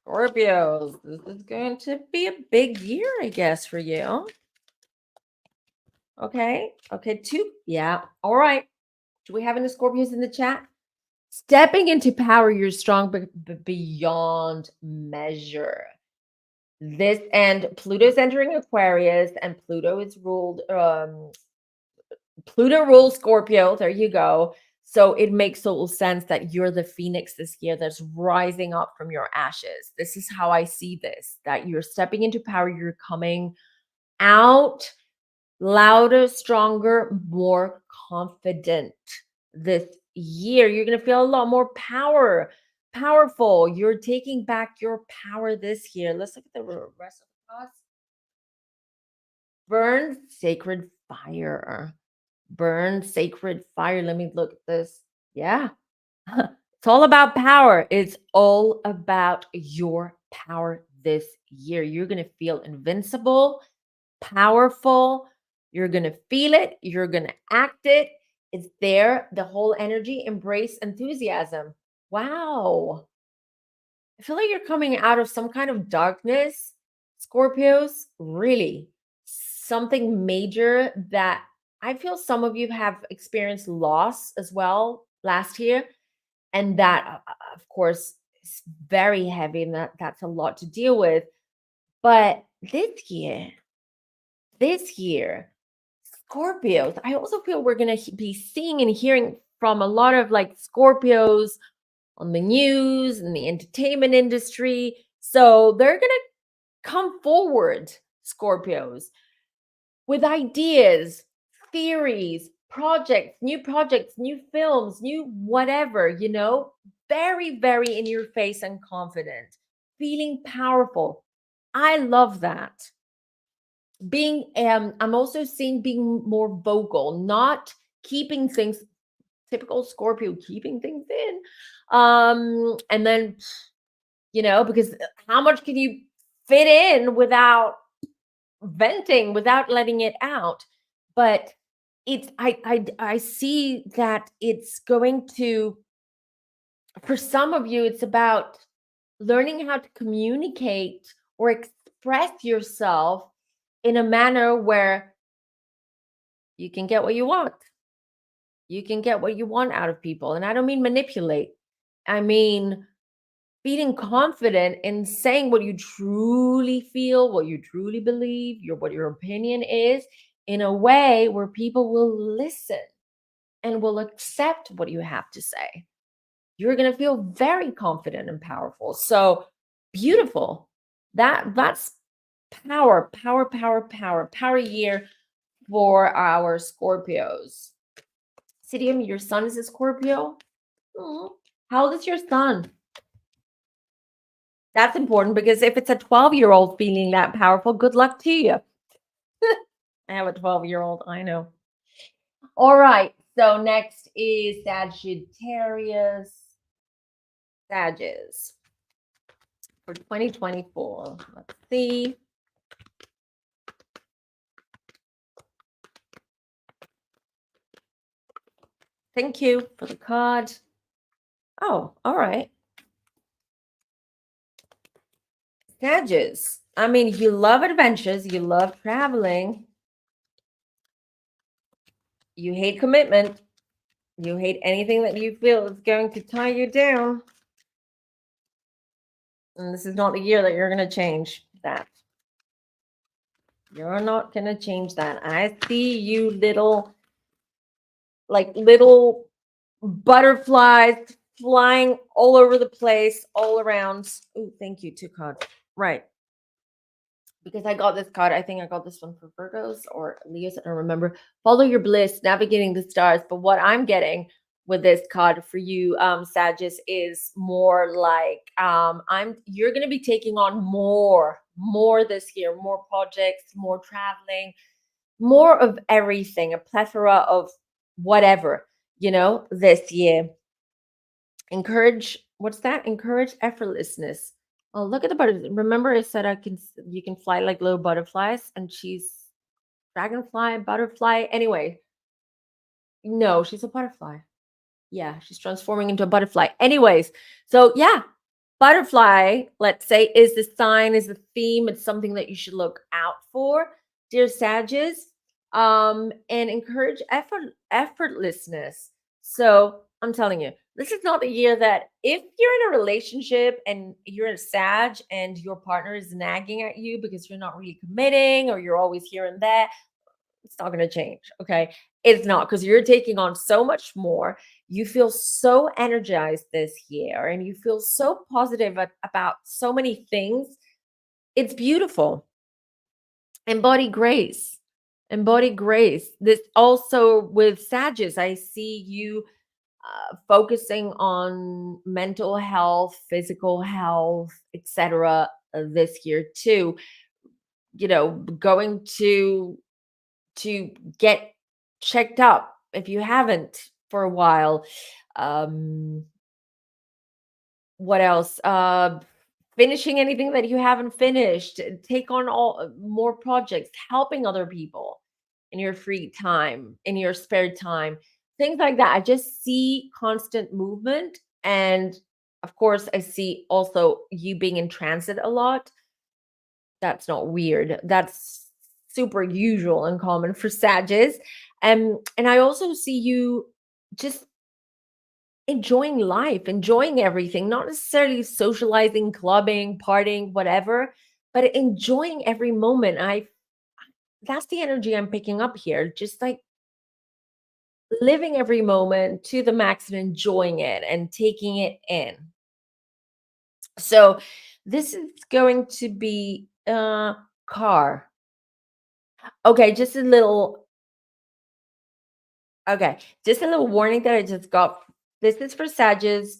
S1: Scorpios, this is going to be a big year, I guess, for you. Okay, two. Yeah, all right. Do we have any Scorpios in the chat? Stepping into power, you're strong, but beyond measure. This, and Pluto's entering Aquarius, and Pluto rules Scorpio. There you go. So it makes total sense that you're the phoenix this year that's rising up from your ashes. This is how I see this, that you're stepping into power. You're coming out louder, stronger, more confident this year. You're going to feel a lot more powerful. You're taking back your power this year. Let's look at the rest of the cards. Burn sacred fire. Burn sacred fire. Let me look at this. Yeah. It's all about power. It's all about your power this year. You're going to feel invincible, powerful. You're going to feel it. You're going to act it. It's there. The whole energy, embrace enthusiasm. Wow. I feel like you're coming out of some kind of darkness, Scorpios. Really. Something major that I feel some of you have experienced loss as well last year. And that, of course, is very heavy, and that's a lot to deal with. But this year, Scorpios, I also feel we're going to be seeing and hearing from a lot of like Scorpios on the news and the entertainment industry. So they're going to come forward, Scorpios, with ideas, theories, projects, new films, new whatever, very, very in your face and confident, feeling powerful. I love that. I'm also seeing being more vocal, not keeping things, typical Scorpio, keeping things in. And then, because how much can you fit in without venting, without letting it out? But I see that it's going to, for some of you, it's about learning how to communicate or express yourself in a manner where you can get what you want. You can get what you want out of people. And I don't mean manipulate. I mean feeling confident in saying what you truly feel, what you truly believe, what your opinion is, in a way where people will listen and will accept what you have to say. You're going to feel very confident and powerful. So beautiful. That's power year for our Scorpios. Sidium, your sun is a Scorpio. How old is your sun? That's important, because if it's a 12-year-old feeling that powerful, good luck to you. I have a 12-year-old, I know. All right, so next is Sagittarius. Sagittarius for 2024. Let's see. Thank you for the card. Oh, all right. Sagittarius. I mean, you love adventures. You love traveling. You hate commitment. You hate anything that you feel is going to tie you down. And this is not the year that you're going to change that. You're not going to change that. I see you little butterflies flying all over the place, all around. Oh, thank you. 2 cards. Right. Because I got this card. I think I got this one for Virgos or Leos. I don't remember. Follow your bliss, navigating the stars. But what I'm getting with this card for you, Sagittarius, is more like you're gonna be taking on more this year, more projects, more traveling, more of everything, a plethora of whatever, this year. What's that? Encourage effortlessness. Oh, look at the butterflies. Remember I said you can fly like little butterflies, and she's dragonfly, butterfly. Anyway, no, she's a butterfly. Yeah, she's transforming into a butterfly. Anyways, so yeah, butterfly, let's say, is the sign, is the theme. It's something that you should look out for, dear Sagittarius. And encourage effortlessness. So I'm telling you, this is not the year that if you're in a relationship and you're a Sag and your partner is nagging at you because you're not really committing or you're always here and there, it's not going to change. Okay. It's not, because you're taking on so much more. You feel so energized this year and you feel so positive about so many things. It's beautiful. Embody grace. Embody grace. This also with Sagittarius, I see you focusing on mental health, physical health, etc. This year too. Going to get checked up if you haven't for a while. What else? Finishing anything that you haven't finished. Take on all more projects, helping other people in your free time, in your spare time, things like that. I just see constant movement, and of course I see also you being in transit a lot. That's not weird. That's super usual and common for Sagittarius. And I also see you just enjoying life, enjoying everything, not necessarily socializing, clubbing, partying, whatever, but enjoying every moment. That's the energy I'm picking up here. Just like living every moment to the max and enjoying it and taking it in. So this is going to be car. Okay, just a little warning that I just got. This is for Sagittarius.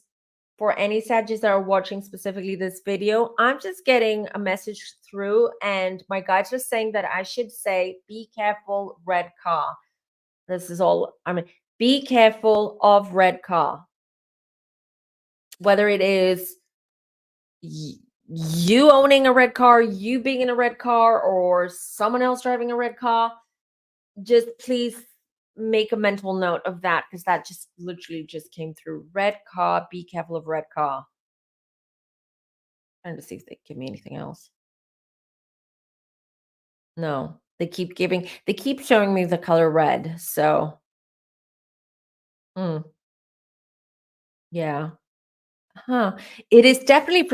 S1: For any Sagittarius that are watching specifically this video, I'm just getting a message through, and my guides are saying that I should say, be careful, red car. This is all, be careful of red car. Whether it is you owning a red car, you being in a red car, or someone else driving a red car, just please make a mental note of that, because that just literally just came through. Red car, be careful of red car. Trying to see if they give me anything else. No, they keep showing me the color red. So, yeah. Huh. It is definitely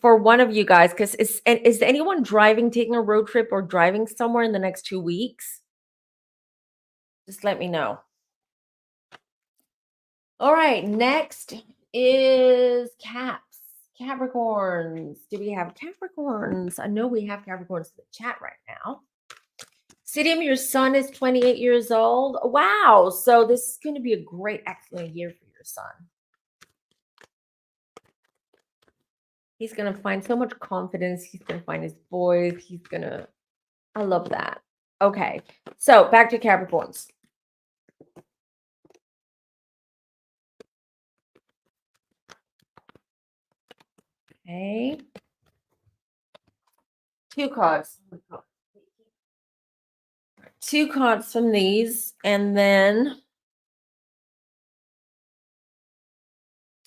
S1: for one of you guys, because is anyone driving, taking a road trip or driving somewhere in the next 2 weeks? Just let me know. All right, next is Capricorns. Do we have Capricorns? I know we have Capricorns in the chat right now. Sidium, your son is 28 years old. Wow. So this is going to be a great, excellent year for your son. He's going to find so much confidence. He's going to find his voice. I love that. Okay. So back to Capricorns. Okay. 2 cards. 2 cards from these, and then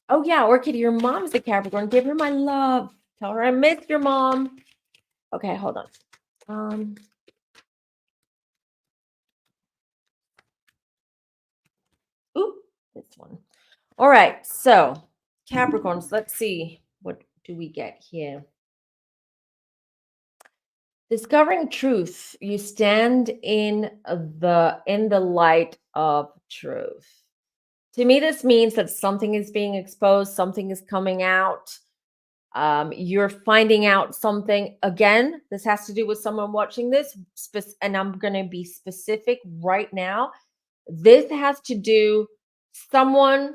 S1: Oh yeah, Orchid, your mom's a Capricorn. Give her my love. Tell her I miss your mom. Okay, hold on. Ooh, this one. All right, so Capricorns, let's see. What do we get here? Discovering truth. You stand in the light of truth. To me, this means that something is being exposed, something is coming out. You're finding out something. Again, this has to do with someone watching this, and I'm going to be specific right now. This has to do someone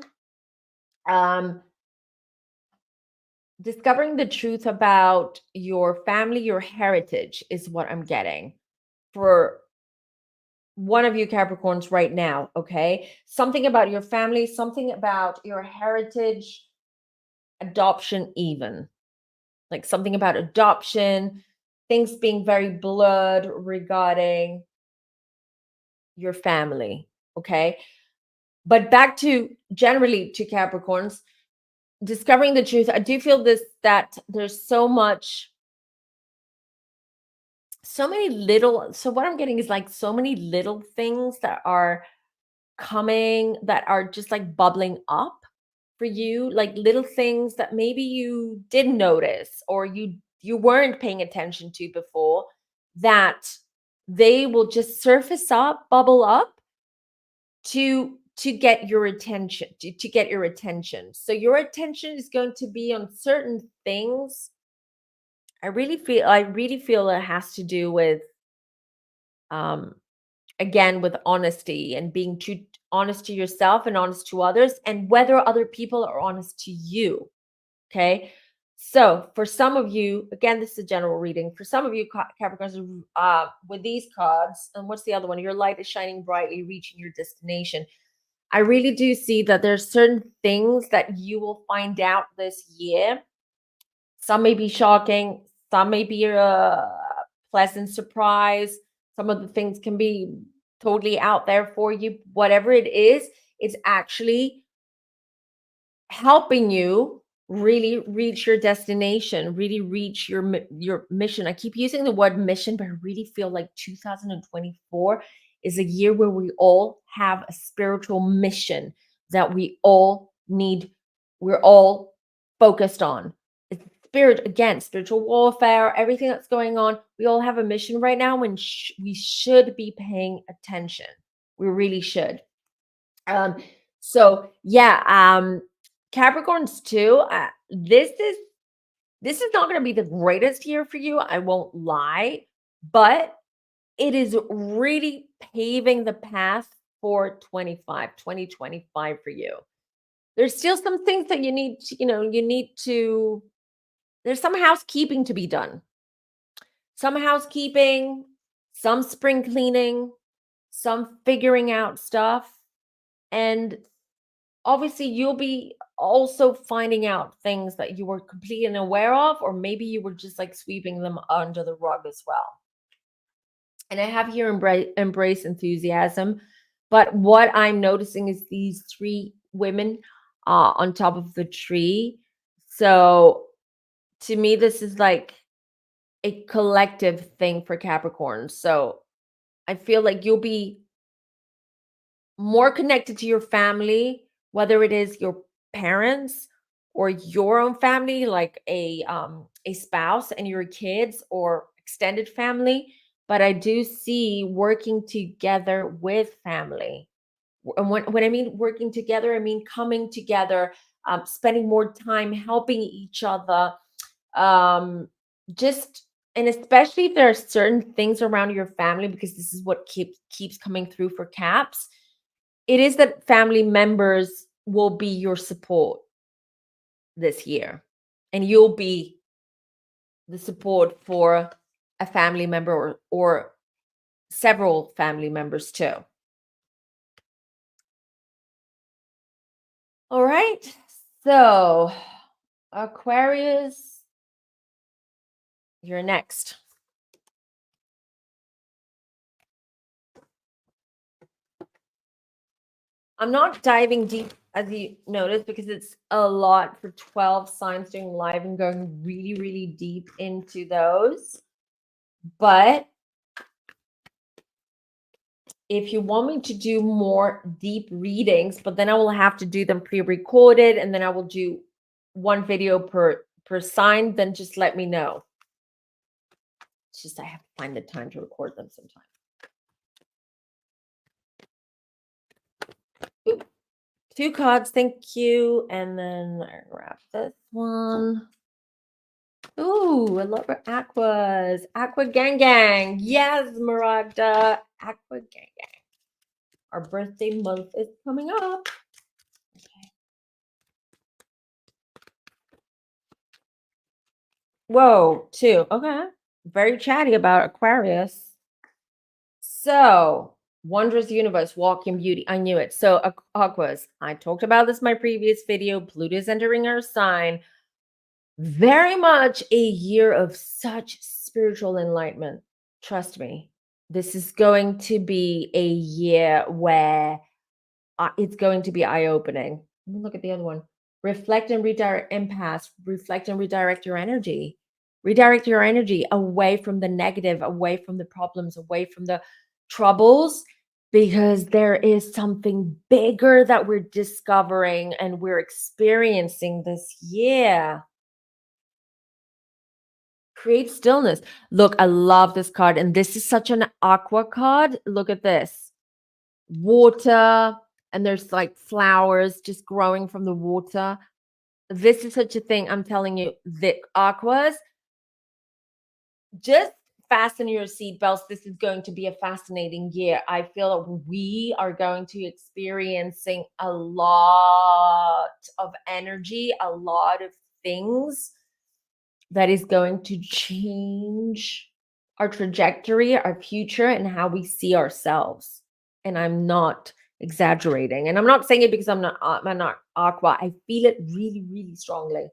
S1: discovering the truth about your family, your heritage is what I'm getting for one of you Capricorns right now. Okay, something about your family, something about your heritage, adoption, even like something about adoption, things being very blurred regarding your family. Okay, but back to generally to Capricorns, discovering the truth. I do feel this, that there's so many little, so what I'm getting is like so many little things that are coming, that are just like bubbling up for you, like little things that maybe you didn't notice or you weren't paying attention to before, that they will just surface up, bubble up to get your attention, to get your attention. So your attention is going to be on certain things. I really feel it has to do with um again with honesty and being too honest to yourself and honest to others, and whether other people are honest to you. Okay, so for some of you, again, this is a general reading. For some of you Capricorns, with these cards, and what's the other one? Your light is shining brightly, reaching your destination. I really do see that there's certain things that you will find out this year. Some may be shocking, some may be a pleasant surprise. Some of the things can be totally out there for you. Whatever it is, it's actually helping you really reach your destination, really reach your mission. I keep using the word mission, but I really feel like 2024 is a year where we all have a spiritual mission that we all need, we're all focused on. It's spirit, again, spiritual warfare, everything that's going on. We all have a mission right now, when we should be paying attention. We really should. Um, so yeah, Capricorns too. This is not going to be the greatest year for you. I won't lie, but it is really paving the path for 2025 for you. There's still some things that you need to, there's some housekeeping to be done. Some housekeeping, some spring cleaning, some figuring out stuff. And obviously you'll be also finding out things that you were completely unaware of, or maybe you were just like sweeping them under the rug as well. And I have here embrace enthusiasm, but what I'm noticing is these three women on top of the tree. So to me, this is like a collective thing for Capricorn. So I feel like you'll be more connected to your family, whether it is your parents or your own family, like a spouse and your kids, or extended family. But I do see working together with family. And when I mean working together, I mean coming together, spending more time helping each other, um, just, and especially if there are certain things around your family, because this is what keeps coming through for Caps. It is that family members will be your support this year, and you'll be the support for a family member, or several family members too. All right. So, Aquarius, you're next. I'm not diving deep as you notice, because it's a lot for 12 signs doing live and going really, really deep into those. But if you want me to do more deep readings, but then I will have to do them pre-recorded, and then I will do one video per sign, then just let me know. It's just I have to find the time to record them sometime. Ooh, 2 cards, thank you. And then I grab this one. Ooh, I love her aquas. Aqua gang gang. Yes, Maragda. Aqua gang gang. Our birthday month is coming up. Okay. Whoa, 2. Okay. Very chatty about Aquarius. So, wondrous universe, walking beauty. I knew it. So, Aquas, I talked about this in my previous video. Pluto's entering our sign. Very much a year of such spiritual enlightenment. Trust me, this is going to be a year where it's going to be eye-opening. Let me look at the other one. Reflect and redirect empaths. Reflect and redirect your energy. Redirect your energy away from the negative, away from the problems, away from the troubles, because there is something bigger that we're discovering and we're experiencing this year. Create stillness. Look, I love this card. And this is such an aqua card. Look at this. Water, and there's like flowers just growing from the water. This is such a thing. I'm telling you, the aquas, just fasten your seatbelts. This is going to be a fascinating year. I feel that we are going to experiencing a lot of energy, a lot of things that is going to change our trajectory, our future, and how we see ourselves. And I'm not exaggerating. And I'm not saying it because I'm not aqua. I feel it really, really strongly.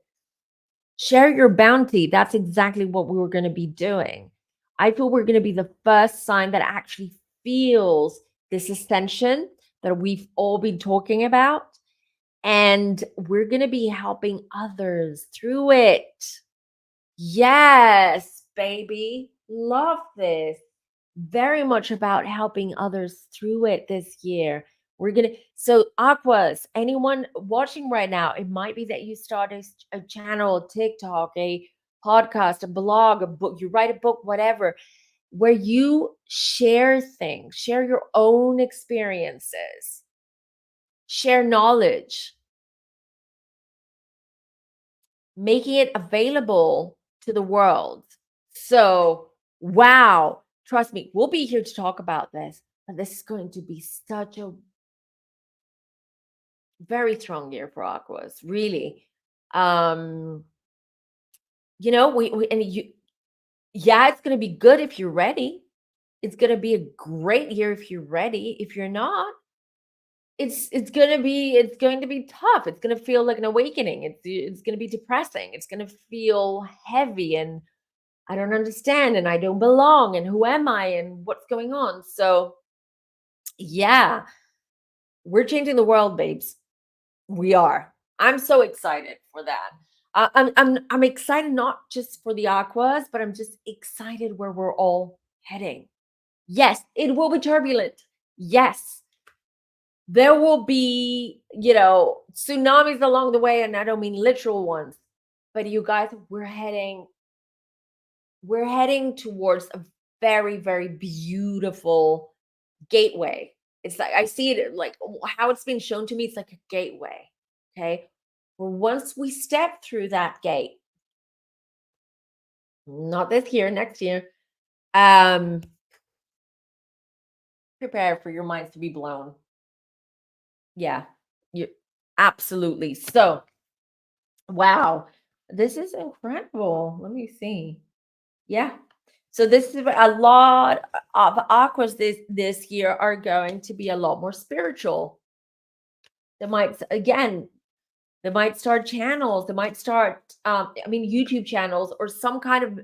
S1: Share your bounty. That's exactly what we were going to be doing. I feel we're going to be the first sign that actually feels this ascension that we've all been talking about. And we're going to be helping others through it. Yes, baby. Love this. Very much about helping others through it this year. We're going to, so Aquas, anyone watching right now, it might be that you start a channel, a TikTok, a podcast, a blog, a book, you write a book, whatever, where you share things, share your own experiences, share knowledge, making it available to the world. So, wow, trust me, we'll be here to talk about this, but this is going to be such a very strong year for aquas, really. You know, yeah, it's going to be good if you're ready. It's going to be a great year if you're ready. If you're not, it's going to be tough. It's going to feel like an awakening. It's going to be depressing. It's going to feel heavy, and I don't understand, and I don't belong, and who am I, and what's going on? So, yeah, we're changing the world, babes. We are. I'm so excited for that. I'm excited not just for the aquas, but I'm just excited where we're all heading. Yes, it will be turbulent. Yes, there will be, tsunamis along the way, and I don't mean literal ones, but you guys, we're heading towards a very, very beautiful gateway. It's like I see it like how it's been shown to me. It's like a gateway. Okay. Well, once we step through that gate, not this year, next year, um, prepare for your minds to be blown. Yeah, you absolutely. So, wow, this is incredible. Let me see. Yeah. So this is a lot of aquas this year are going to be a lot more spiritual. They might start channels. They might start YouTube channels or some kind of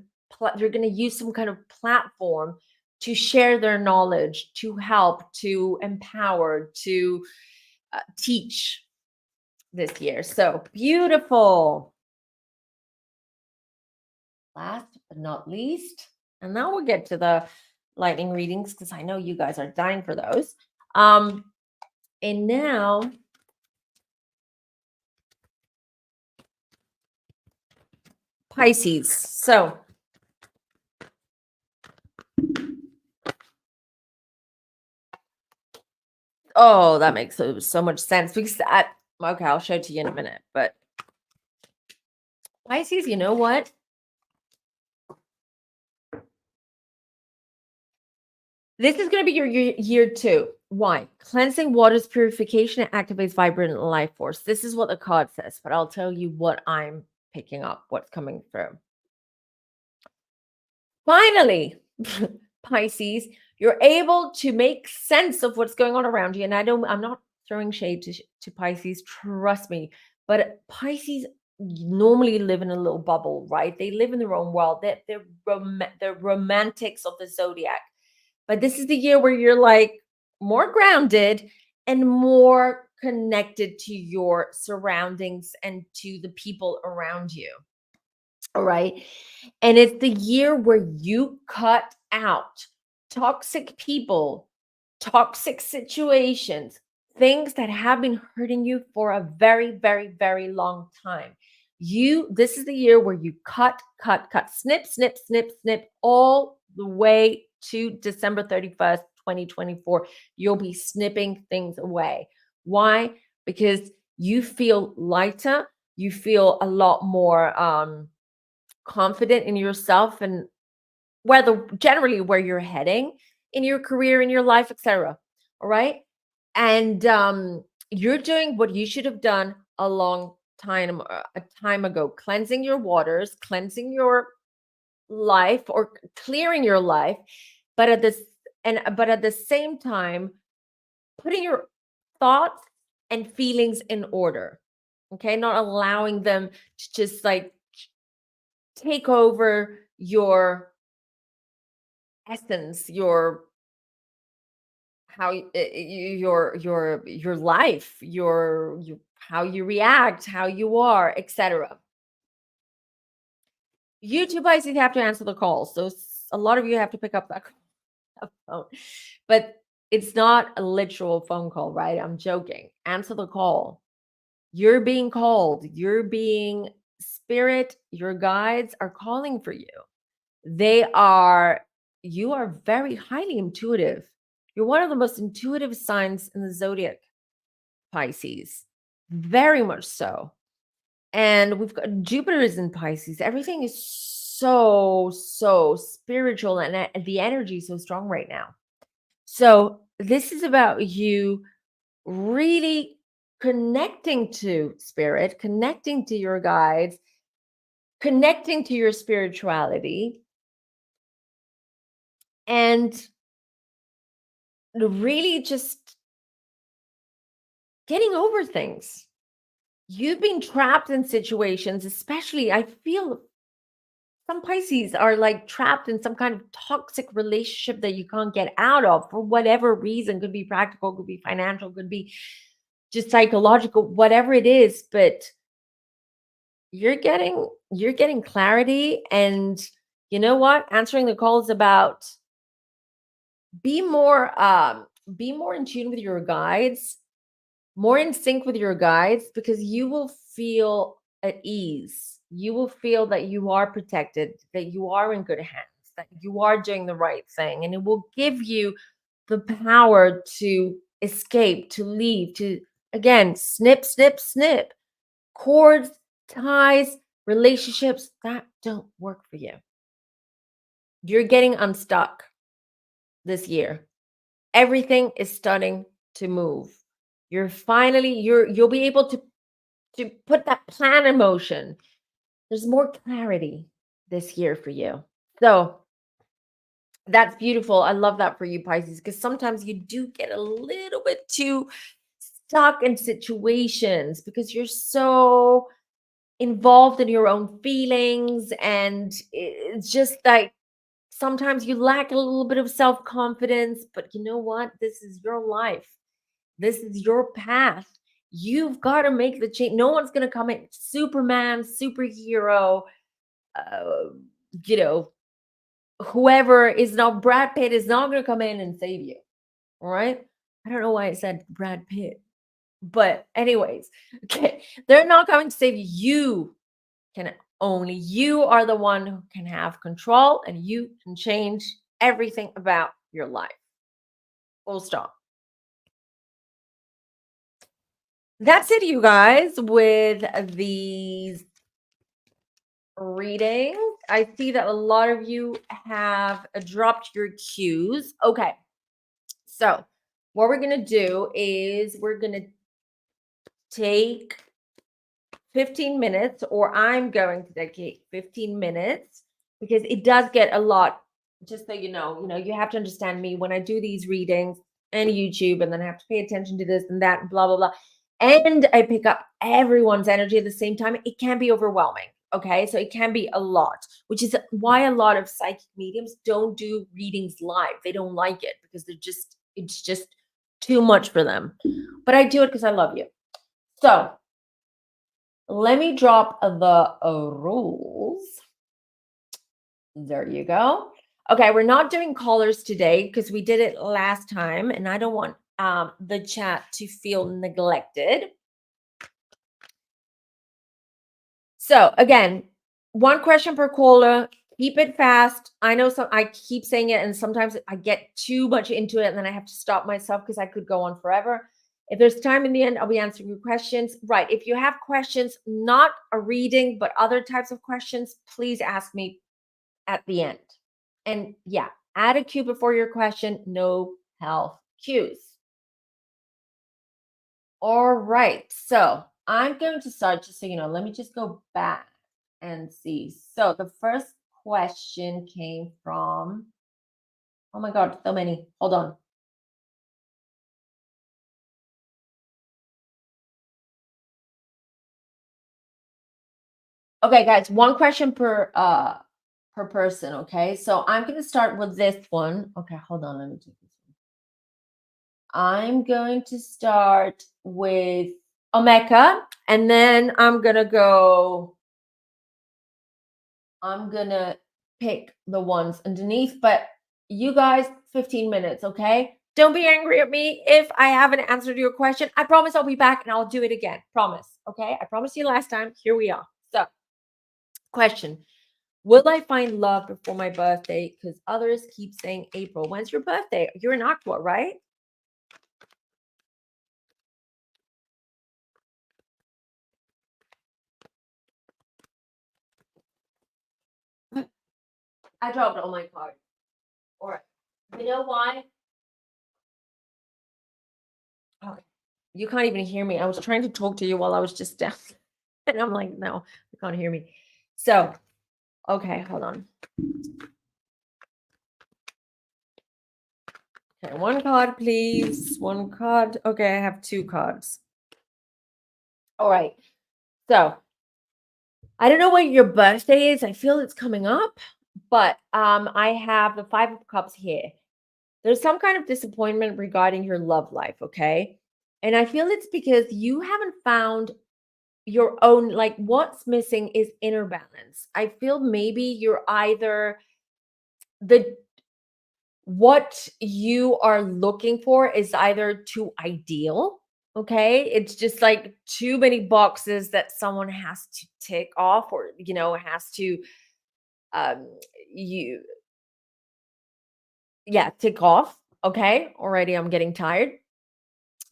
S1: they're going to use some kind of platform to share their knowledge, to help, to empower, to teach. this year. So beautiful. Last but not least, and now we'll get to the lightning readings because I know you guys are dying for those. And now Pisces. So oh, that makes so much sense because okay, I'll show it to you in a minute. But Pisces, you know what? This is going to be your year 2. Why? Cleansing waters, purification activates vibrant life force. This is what the card says, but I'll tell you what I'm picking up, what's coming through. Finally, Pisces, you're able to make sense of what's going on around you. And I'm not throwing shade to Pisces, trust me. But Pisces normally live in a little bubble, right? They live in their own world. They're romantics of the zodiac. But this is the year where you're like more grounded and more connected to your surroundings and to the people around you. All right. And it's the year where you cut out toxic people, toxic situations, things that have been hurting you for a very, very, very long time. This is the year where you cut, snip, snip, snip, snip, all the way to December 31st, 2024. You'll be snipping things away. Why? Because you feel lighter, you feel a lot more confident in yourself and generally where you're heading in your career, in your life, etc. All right. And you're doing what you should have done a time ago, cleansing your waters, cleansing your life or clearing your life, but at the same time, putting your thoughts and feelings in order. Okay, not allowing them to just like take over your essence, your your life, how you react, how you are, etc. You two Pisces have to answer the calls. So a lot of you have to pick up that phone, but it's not a literal phone call, right? I'm joking. Answer the call. You're being called. Spirit, your guides are calling for you. You are very highly intuitive. You're one of the most intuitive signs in the zodiac, Pisces. Very much so. And we've got Jupiter is in Pisces. Everything is so spiritual and the energy is so strong right now. So this is about you really connecting to spirit, connecting to your guides, connecting to your spirituality, and really just getting over things. You've been trapped in situations, especially I feel some Pisces are like trapped in some kind of toxic relationship that you can't get out of for whatever reason. Could be practical, could be financial, could be just psychological, whatever it is. But you're getting clarity, and you know what? Answering the call is about be more in tune with your guides, more in sync with your guides, because you will feel at ease. You will feel that you are protected, that you are in good hands, that you are doing the right thing. And it will give you the power to escape, to leave, to, again, snip, snip, snip. Cords, ties, relationships that don't work for you. You're getting unstuck this year. Everything is starting to move. You'll be able to put that plan in motion. There's more clarity this year for you. So that's beautiful. I love that for you, Pisces, because sometimes you do get a little bit too stuck in situations because you're so involved in your own feelings, and it's just like sometimes you lack a little bit of self-confidence. But you know what? This is your life. This is your path. You've got to make the change. No one's going to come in. Superman, superhero, uh, you know, whoever is not, Brad Pitt is not going to come in and save you. All right. I don't know why I said Brad Pitt, but anyways, okay. They're not coming to save you. You can, only you are the one who can have control, and you can change everything about your life. Full stop. That's it, you guys, with these readings. I see that a lot of you have dropped your cues. Okay. So what we're going to do is we're going to take 15 minutes, or I'm going to dedicate 15 minutes, because it does get a lot. Just so you know, you have to understand me when I do these readings and YouTube, and then I have to pay attention to this and that and blah, blah, blah. And I pick up everyone's energy at the same time. It can be overwhelming. Okay. So it can be a lot, which is why a lot of psychic mediums don't do readings live. They don't like it because it's just too much for them. But I do it because I love you. So let me drop the rules. There you go. Okay, we're not doing callers today because we did it last time, and I don't want the chat to feel neglected. So again, one question per caller. Keep it fast. I know I keep saying it, and sometimes I get too much into it, and then I have to stop myself because I could go on forever. If there's time in the end, I'll be answering your questions. Right. If you have questions, not a reading, but other types of questions, please ask me at the end. And yeah, add a cue before your question. No health cues. All right. So I'm going to start, just so you know, let me just go back and see. So the first question came from, oh my God, so many. Hold on. Okay, guys, one question per person. Okay, so I'm going to start with this one. Okay, hold on, let me take this one. I'm going to start with Omeka, and then I'm going to pick the ones underneath, but you guys, 15 minutes, okay? Don't be angry at me if I haven't answered your question. I promise I'll be back and I'll do it again. Promise, okay? I promised you last time. Here we are. So, question. Will I find love before my birthday? Because others keep saying April. When's your birthday? You're in Aqua, right? I dropped all my cards. All right. You know why? Okay. You can't even hear me. I was trying to talk to you while I was just down. And I'm like, no, you can't hear me. So, okay, hold on. Okay, one card, please. One card. Okay, I have two cards. All right. So, I don't know what your birthday is. I feel it's coming up, but I have the 5 of Cups here. There's some kind of disappointment regarding your love life, okay? And I feel it's because you haven't found your own, like, what's missing is inner balance. I feel maybe you're either what you are looking for is either too ideal, okay? It's just like too many boxes that someone has to tick off, or has to um you yeah, tick off. Okay, already I'm getting tired.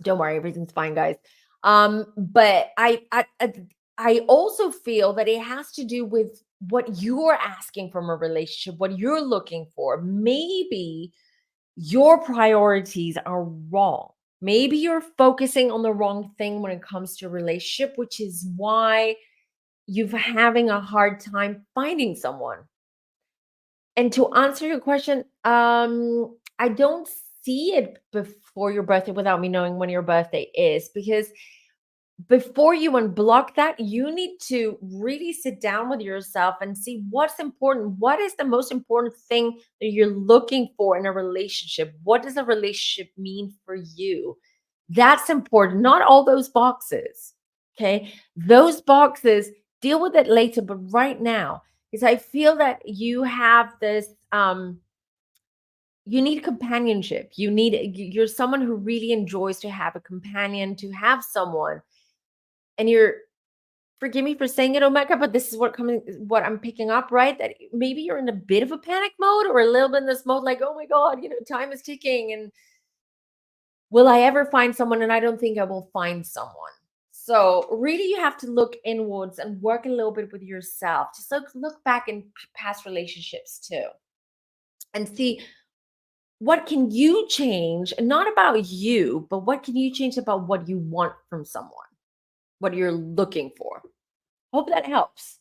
S1: Don't worry, everything's fine, guys. But I also feel that it has to do with what you're asking from a relationship, what you're looking for. Maybe your priorities are wrong. Maybe you're focusing on the wrong thing when it comes to a relationship, which is why you're having a hard time finding someone. And to answer your question, I don't see it before your birthday without me knowing when your birthday is, because before you unblock that, you need to really sit down with yourself and see what's important. What is the most important thing that you're looking for in a relationship? What does a relationship mean for you? That's important. Not all those boxes. Okay. Those boxes, deal with it later, but right now, because I feel that you have this, you need companionship. You're someone who really enjoys to have a companion, to have someone, and you're, forgive me for saying it, Omega, but this is what I'm picking up, right? That maybe you're in a bit of a panic mode or a little bit in this mode, like, oh my God, time is ticking. And will I ever find someone? And I don't think I will find someone. So really you have to look inwards and work a little bit with yourself. Just look back in past relationships too and see what can you change, and not about you, but what can you change about what you want from someone, what you're looking for. Hope that helps.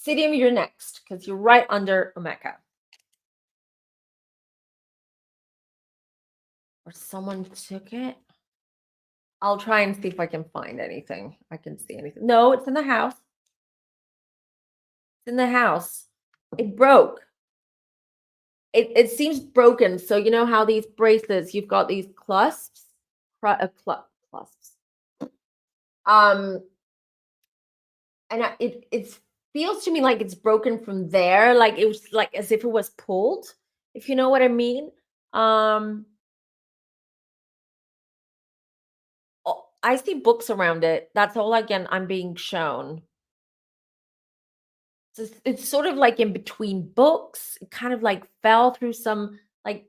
S1: Sidium, you're next because you're right under Omeka. Or someone took it. I'll try and see if I can find anything. I can see anything. No, it's in the house. It's in the house. It broke. It seems broken. So you know how these bracelets, you've got these clasps, clasps. And it feels to me like it's broken from there, like it was like as if it was pulled, if you know what I mean. I see books around it. That's all, again, I'm being shown. It's sort of like in between books. It kind of like fell through some like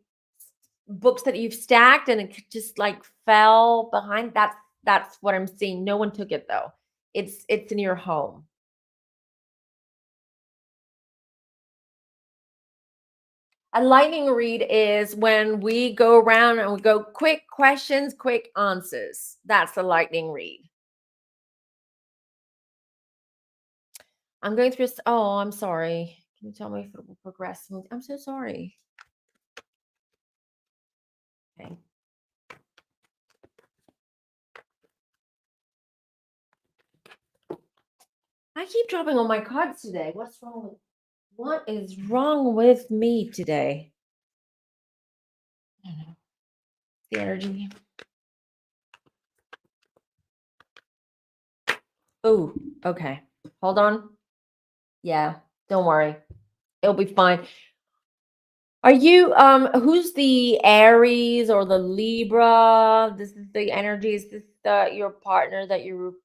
S1: books that you've stacked, and it just like fell behind. That's what I'm seeing. No one took it though. It's in your home. A lightning read is when we go around and we go quick questions, quick answers. That's the lightning read. I'm going through. Oh, I'm sorry. Can you tell me if it will progress smoothly? I'm so sorry. Okay. I keep dropping all my cards today. What is wrong with me today? I don't know. The energy. Oh, okay. Hold on. Yeah, don't worry. It'll be fine. Are you who's the Aries or the Libra? This is the energy. Is this your partner that you're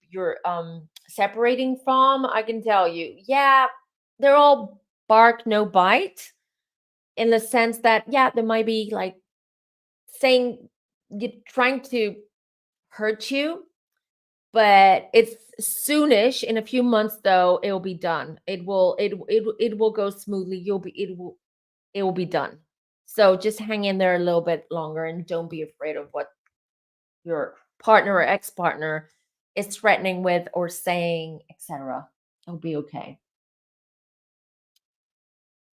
S1: separating from? I can tell you. Yeah, they're all bark no bite, in the sense that yeah, there might be like saying you trying to hurt you, but it's soonish. In a few months though, it will be done. It will go smoothly. It will be done. So just hang in there a little bit longer and don't be afraid of what your partner or ex-partner is threatening with or saying, etc. It'll be okay.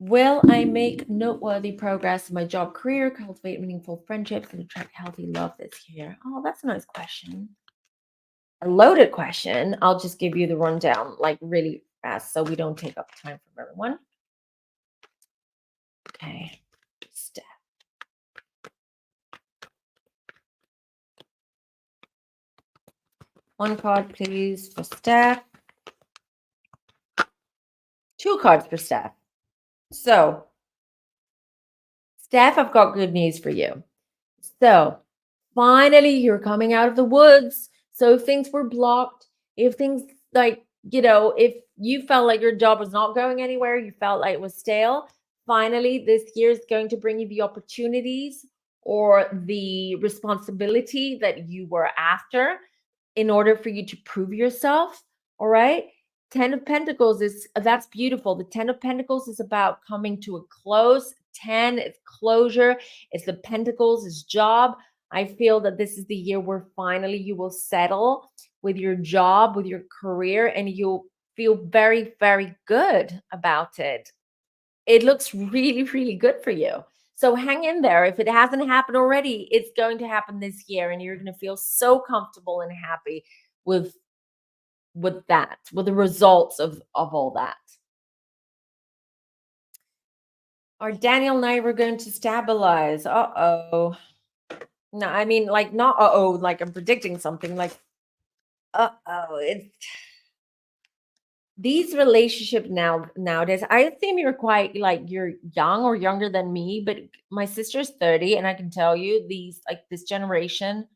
S1: Will I make noteworthy progress in my job career, cultivate meaningful friendships, and attract healthy love this year? Oh, that's a nice question. A loaded question. I'll just give you the rundown like really fast so we don't take up time from everyone. Okay. Steph. One card, please, for Steph. Two cards for Steph. So, Steph, I've got good news for you. So, finally, you're coming out of the woods. So, if things were blocked, if things like, if you felt like your job was not going anywhere, you felt like it was stale, finally, this year is going to bring you the opportunities or the responsibility that you were after in order for you to prove yourself. All right. 10 of Pentacles that's beautiful. The 10 of Pentacles is about coming to a close. 10 is closure. It's the Pentacles, is job. I feel that this is the year where finally you will settle with your job, with your career, and you'll feel very, very good about it. It looks really, really good for you. So hang in there. If it hasn't happened already, it's going to happen this year, and you're going to feel so comfortable and happy with that, with the results of all that. Are Daniel and I were going to stabilize? Uh-oh. No, I mean, like, not like I'm predicting something. Like, it's these relationship nowadays. I think you're quite like you're young or younger than me, but my sister's 30, and I can tell you these like this generation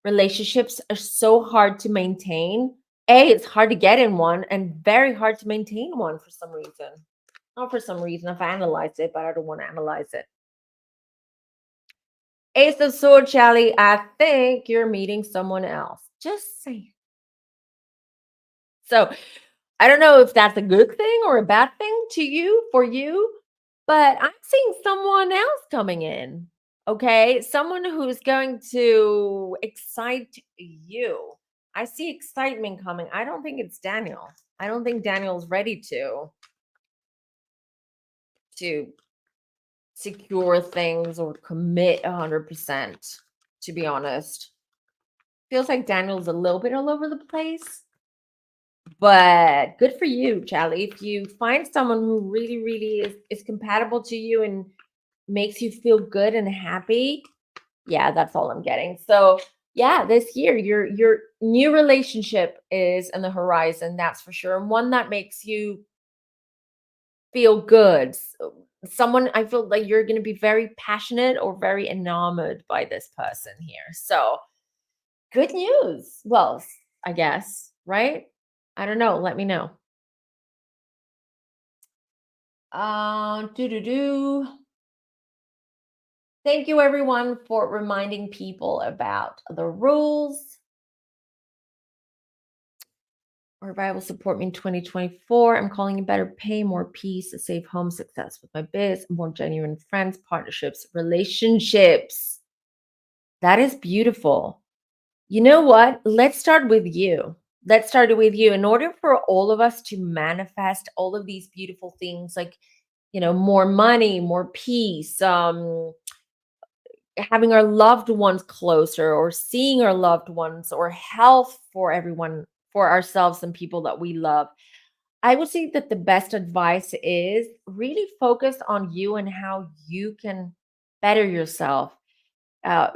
S1: relationships are so hard to maintain. It's hard to get in one and very hard to maintain one for some reason. Not for some reason. I've analyzed it, but I don't want to analyze it. Ace of Swords, Charlie. I think you're meeting someone else. Just saying. So I don't know if that's a good thing or a bad thing to you for you, but I'm seeing someone else coming in. Okay. Someone who's going to excite you. I see excitement coming. I don't think it's Daniel. I don't think Daniel's ready to secure things or commit 100%, to be honest. Feels like Daniel's a little bit all over the place. But good for you, Charlie. If you find someone who really, really is compatible to you and makes you feel good and happy, yeah, that's all I'm getting. So yeah, this year your new relationship is on the horizon, that's for sure. And one that makes you feel good. Someone I feel like you're gonna be very passionate or very enamored by this person here. So good news. Well, I guess, right? I don't know. Let me know. Do do do. Thank you everyone for reminding people about the rules. Or Bible support me in 2024. I'm calling it better pay, more peace, a safe home, success with my biz, more genuine friends, partnerships, relationships. That is beautiful. You know what? Let's start with you. Let's start with you. In order for all of us to manifest all of these beautiful things, like, more money, more peace, having our loved ones closer or seeing our loved ones or health for everyone, for ourselves and people that we love. I would say that the best advice is really focus on you and how you can better yourself.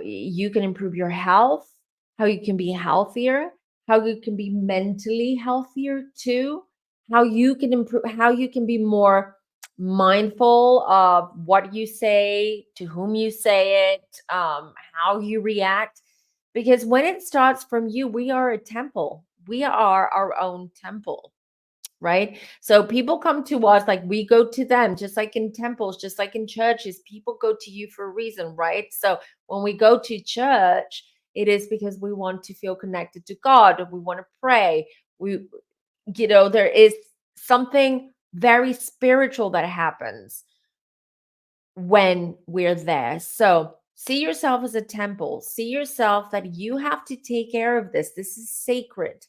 S1: You can improve your health, how you can be healthier, how you can be mentally healthier too, how you can improve, how you can be more mindful of what you say, to whom you say it, how you react. Because when it starts from you, we are a temple. We are our own temple, right? So people come to us like we go to them, just like in temples, just like in churches. People go to you for a reason, right? So when we go to church, it is because we want to feel connected to God. We want to pray. There is something very spiritual that happens when we're there. So see yourself as a temple. See yourself that you have to take care of this. This is sacred.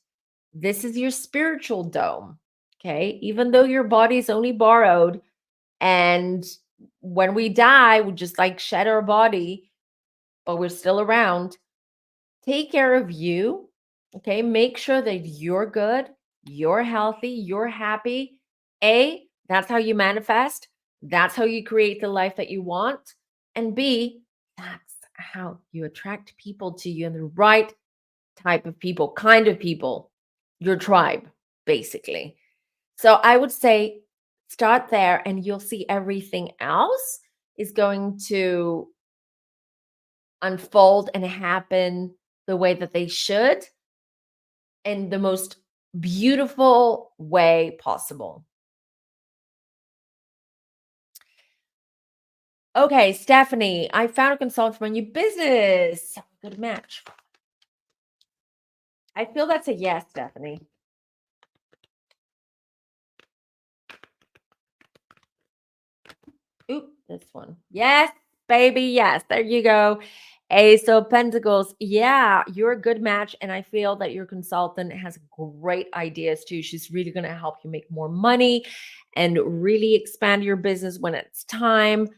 S1: This is your spiritual dome. Okay. Even though your body's only borrowed, and when we die, we just like shed our body, but we're still around. Take care of you. Okay. Make sure that you're good, you're healthy, you're happy. That's how you manifest. That's how you create the life that you want. And B, that's how you attract people to you and the right type of people, kind of people, your tribe, basically. So I would say start there and you'll see everything else is going to unfold and happen the way that they should in the most beautiful way possible. Okay, Stephanie, I found a consultant for my new business. Good match. I feel that's a yes, Stephanie. Oop, this one. Yes, baby. Yes, there you go. Ace of Pentacles. Yeah, you're a good match. And I feel that your consultant has great ideas too. She's really going to help you make more money and really expand your business when it's time.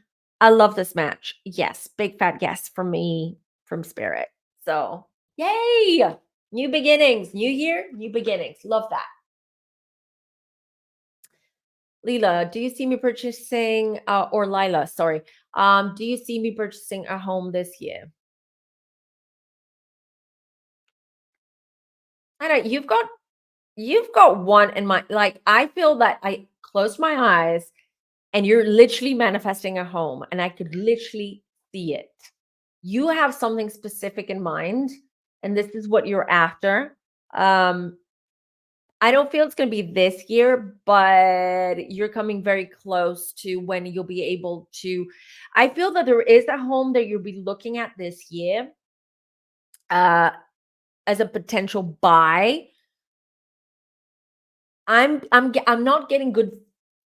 S1: I love this match. Yes, big fat yes from me, from Spirit. So, yay! New beginnings, new year, new beginnings. Love that. Leela, do you see me purchasing, or Lila, sorry. Do you see me purchasing a home this year? I don't, you've got one in my, like, I feel that I closed my eyes and you're literally manifesting a home and I could literally see it. You have something specific in mind and this is what you're after. Um, I don't feel it's going to be this year, but you're coming very close to when you'll be able to. I feel that there is a home that you'll be looking at this year uh, as a potential buy. I'm not getting good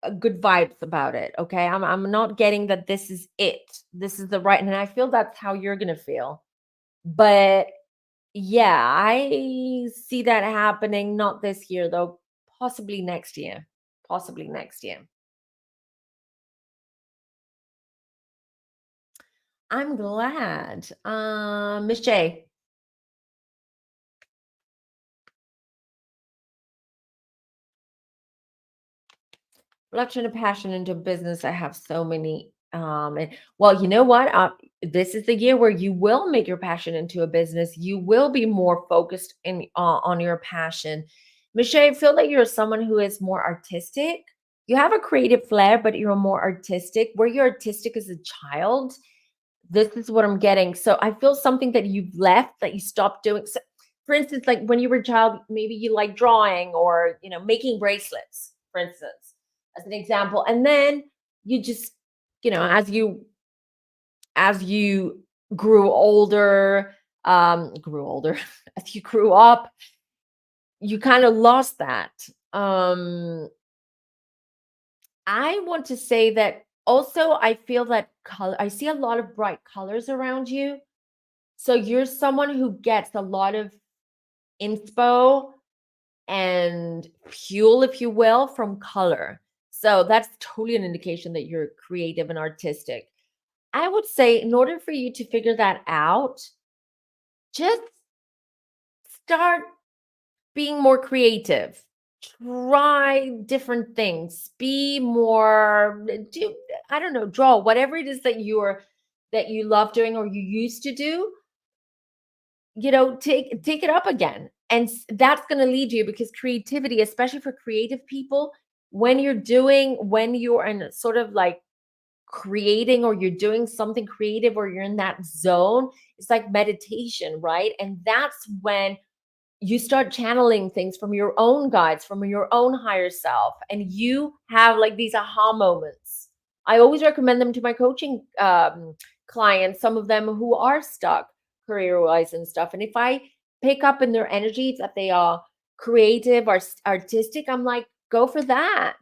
S1: vibes about it. Okay, I'm not getting that this is it. This is the right, and I feel that's how you're gonna feel. But yeah, I see that happening. Not this year though. Possibly next year. Possibly next year. I'm glad. Miss J, love turn a passion into business. I have so many. And well, you know what? This is the year where you will make your passion into a business. You will be more focused on your passion. Michelle, I feel like you're someone who is more artistic. You have a creative flair, but you're more artistic. Were you artistic as a child? This is what I'm getting. So I feel something that you've left that you stopped doing. So, for instance, like when you were a child, maybe you like drawing or making bracelets, for instance, as an example. And then you just, as you grew older, as you grew up, you kind of lost that. Um, I want to say that also I feel that color, I see a lot of bright colors around you. So you're someone who gets a lot of inspo and fuel, if you will, from color. So that's totally an indication that you're creative and artistic. I would say, in order for you to figure that out, just start being more creative. Try different things. Be more, do, I don't know, draw, whatever it is that you love doing or you used to do, take it up again. And that's going to lead you, because creativity, especially for creative people, when you're in sort of like creating, or you're doing something creative, or you're in that zone, it's like meditation, right? And that's when you start channeling things from your own guides, from your own higher self, and you have like these aha moments. I always recommend them to my coaching clients, some of them who are stuck career wise and stuff. And if I pick up in their energy that they are creative or artistic, I'm like, go for that.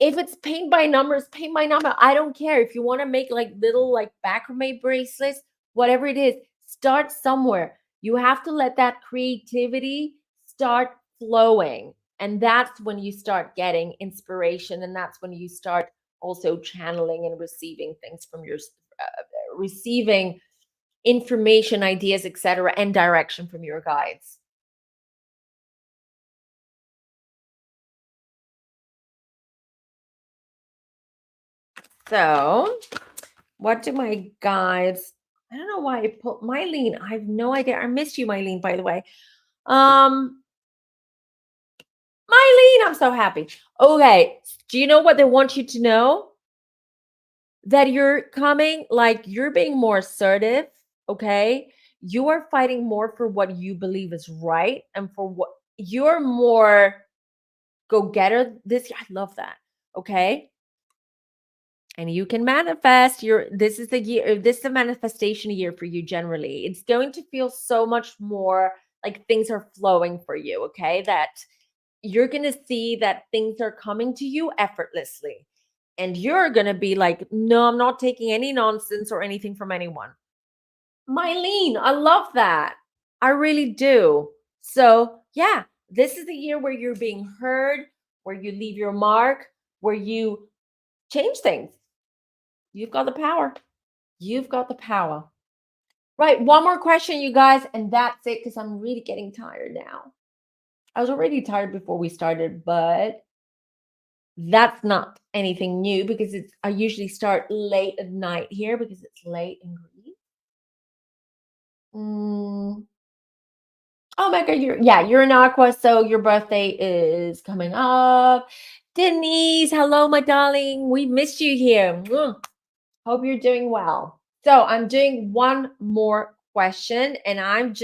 S1: If it's paint by numbers, paint by number. I don't care. If you want to make like little like macrame bracelets, whatever it is, start somewhere. You have to let that creativity start flowing. And that's when you start getting inspiration. And that's when you start also channeling and receiving things from receiving information, ideas, etc., and direction from your guides. So, what do my guides? I don't know why I put Mylene. I have no idea. I missed you, Mylene, by the way. Um, Mylene, I'm so happy. Okay. Do you know what they want you to know? That you're coming, like you're being more assertive. Okay. You are fighting more for what you believe is right, and for what you're more go getter this year. I love that. Okay. And you can manifest your this is the year, this is a manifestation year for you. Generally, it's going to feel so much more like things are flowing for you. Okay, that you're going to see that things are coming to you effortlessly, and you're going to be like, no, I'm not taking any nonsense or anything from anyone. Mylene, I love that. I really do. So yeah, this is the year where you're being heard, where you leave your mark, where you change things. You've got the power. You've got the power. Right. One more question, you guys, and that's it, because I'm really getting tired now. I was already tired before we started, but that's not anything new, because I usually start late at night here because it's late in Greece. Oh my God, you're an Aqua, so your birthday is coming up. Denise, hello, my darling. We missed you here. Mwah. Hope you're doing well. So I'm doing one more question, and I'm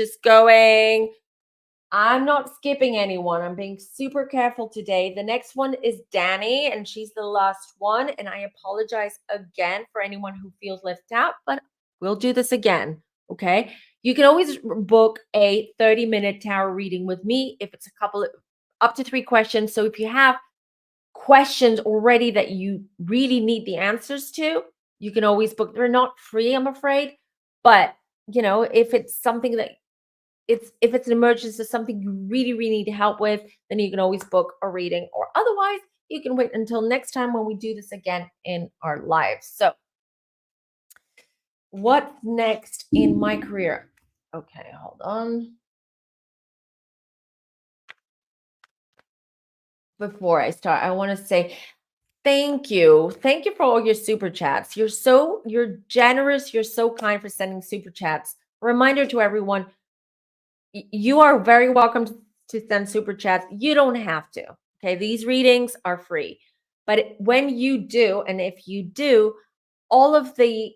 S1: not skipping anyone. I'm being super careful today. The next one is Danny, and she's the last one. And I apologize again for anyone who feels left out, but we'll do this again. Okay. You can always book a 30-minute tarot reading with me if it's up to 3 questions. So if you have questions already that you really need the answers to, you can always book. They're not free, I'm afraid. But, if it's something that if it's an emergency, something you really, really need help with, then you can always book a reading. Or otherwise, you can wait until next time when we do this again in our lives. So, what's next in my career? Okay, hold on. Before I start, I want to say thank you. Thank you for all your super chats. You're generous. You're so kind for sending super chats. A reminder to everyone, you are very welcome to send super chats. You don't have to. Okay. These readings are free. But when you do, and if you do, all of the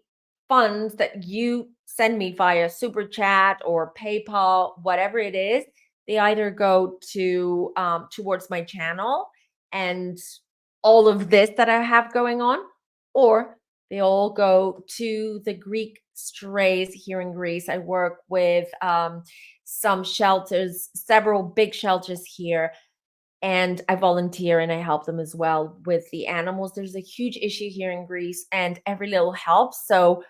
S1: funds that you send me via super chat or PayPal, whatever it is, they either go to towards my channel and all of this that I have going on, or they all go to the Greek strays here in Greece. I work with some shelters, several big shelters here, and I volunteer and I help them as well with the animals. There's a huge issue here in Greece, and every little helps. So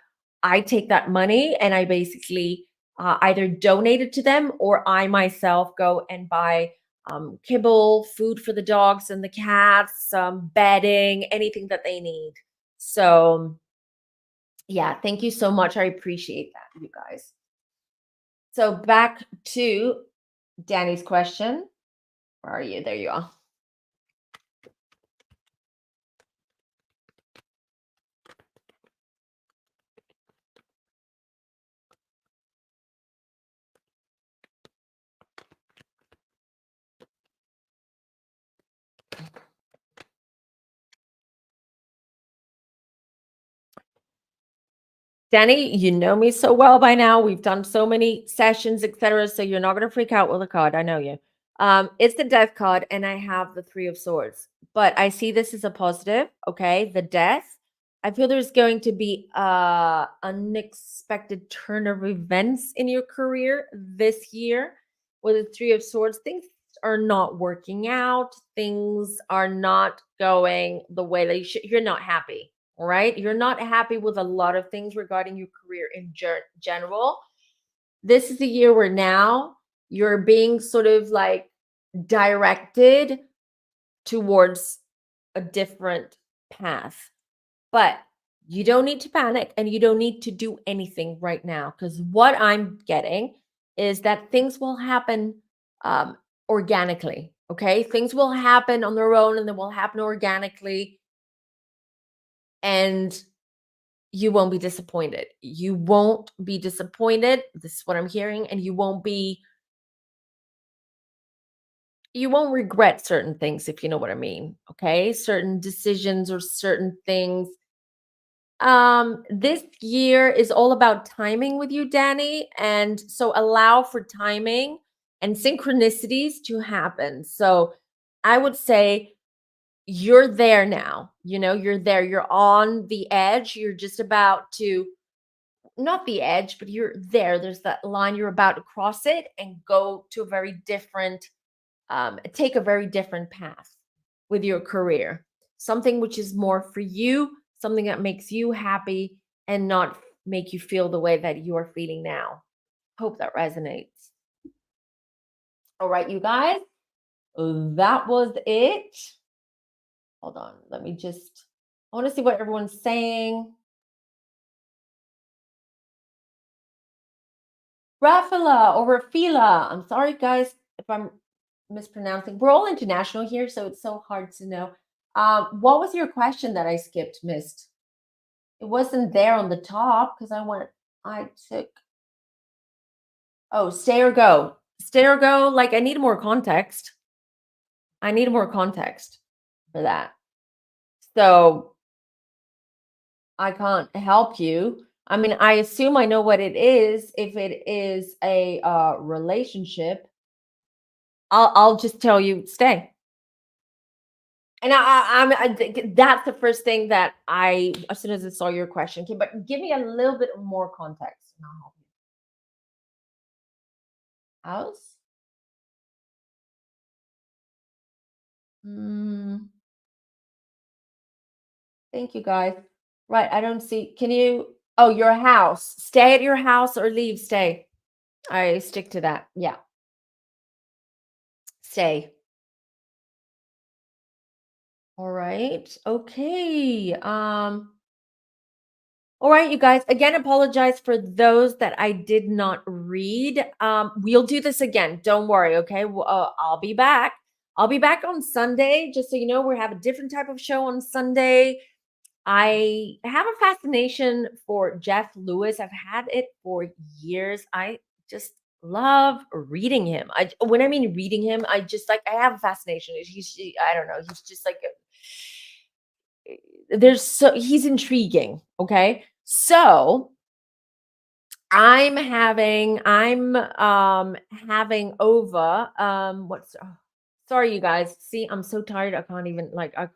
S1: I take that money and I basically either donate it to them, or I myself go and buy kibble, food for the dogs and the cats, some bedding, anything that they need. So, yeah, thank you so much. I appreciate that, you guys. So, back to Danny's question. Where are you? There you are. Danny, you know me so well by now. We've done so many sessions, etc. So you're not going to freak out with a card. I know you. It's the death card, and I have the 3 of Swords. But I see this as a positive. Okay, the death. I feel there's going to be a unexpected turn of events in your career this year with the 3 of Swords. Things are not working out. Things are not going the way that you should. You're not happy. All right. You're not happy with a lot of things regarding your career in general. This is the year where now you're being sort of like directed towards a different path. But you don't need to panic and you don't need to do anything right now, because what I'm getting is that things will happen organically. Okay. Things will happen on their own and they will happen organically. And you won't be disappointed. You won't be disappointed. This is what I'm hearing. And you won't regret certain things, if you know what I mean. Okay. Certain decisions or certain things. This year is all about timing with you, Danny. And so allow for timing and synchronicities to happen. So I would say you're there now. You're there. You're on the edge. You're just about to, not the edge, but you're there. There's that line, you're about to cross it and go to a very different, take a very different path with your career. Something which is more for you, something that makes you happy and not make you feel the way that you are feeling now. Hope that resonates. All right, you guys, that was it. Hold on. I want to see what everyone's saying. Rafila or Rafila. I'm sorry, guys, if I'm mispronouncing. We're all international here, so it's so hard to know. What was your question that I missed? It wasn't there on the top because I took. Oh, stay or go. Stay or go, like I need more context. I need more context for that. So I can't help you. I mean, I assume I know what it is. If it is a relationship, I'll just tell you stay. And that's the first thing that I, as soon as I saw your question. Okay, but give me a little bit more context, and I'll help you. House. Mm, thank you, guys. Right, I don't see. Can you? Oh, your house. Stay at your house or leave. Stay. I stick to that. Yeah, stay. All right. Okay. All right, you guys. Again, apologize for those that I did not read. We'll do this again. Don't worry. Okay. I'll be back. I'll be back on Sunday. Just so you know, we have a different type of show on Sunday. I have a fascination for Jeff Lewis. I've had it for years. I just love reading him. When I mean reading him, I just like I have a fascination. I don't know. He's just like he's intriguing. Okay, so I'm having over what's sorry you guys. See, I'm so tired. I can't even like I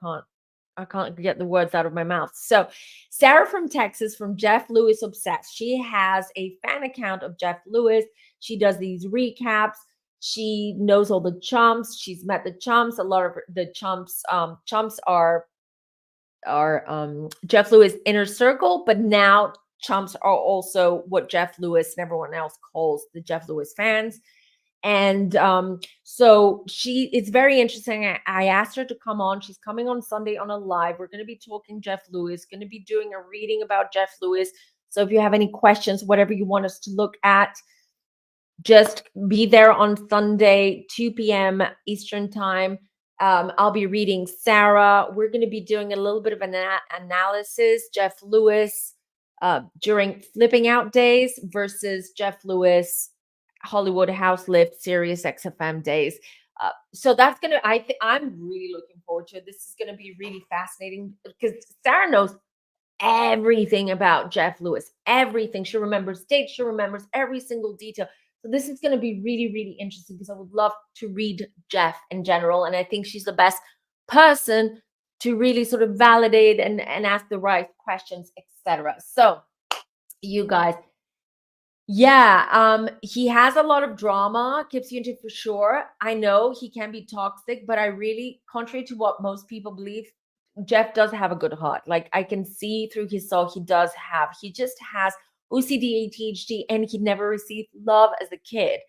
S1: can't get the words out of my mouth. So, Sarah from Texas, from Jeff Lewis Obsessed, she has a fan account of Jeff Lewis. She does these recaps. She knows all the chumps. She's met the chumps. A lot of the chumps are Jeff Lewis inner circle, but now chumps are also what Jeff Lewis and everyone else calls the Jeff Lewis fans. And so it's very interesting. I asked her to come on. She's coming on Sunday on a live. We're going to be talking Jeff Lewis, going to be doing a reading about Jeff Lewis. So if you have any questions, whatever you want us to look at, just be there on Sunday, 2 p.m. Eastern time. I'll be reading Sarah. We're going to be doing a little bit of an analysis, Jeff Lewis during flipping out days versus Jeff Lewis Hollywood House Lift Sirius XFM days. So that's gonna. I'm really looking forward to it. This is gonna be really fascinating because Sarah knows everything about Jeff Lewis. Everything. She remembers dates. She remembers every single detail. So this is going to be really, really interesting because I would love to read Jeff in general, and I think she's the best person to really sort of validate and ask the right questions, etc. So, you guys, yeah, he has a lot of drama, keeps you into for sure. I know he can be toxic, but I really, contrary to what most people believe, Jeff does have a good heart. Like I can see through his soul, he just has OCD, ADHD, and he never received love as a kid.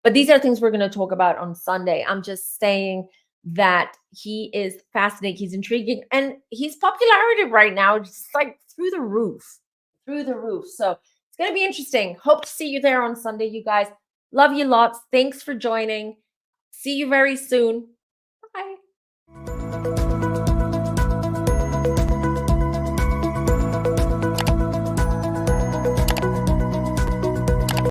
S1: But these are things we're going to talk about on Sunday. I'm just saying that he is fascinating, he's intriguing, and his popularity right now is just like through the roof, through the roof. So it's going to be interesting. Hope to see you there on Sunday, you guys. Love you lots. Thanks for joining. See you very soon.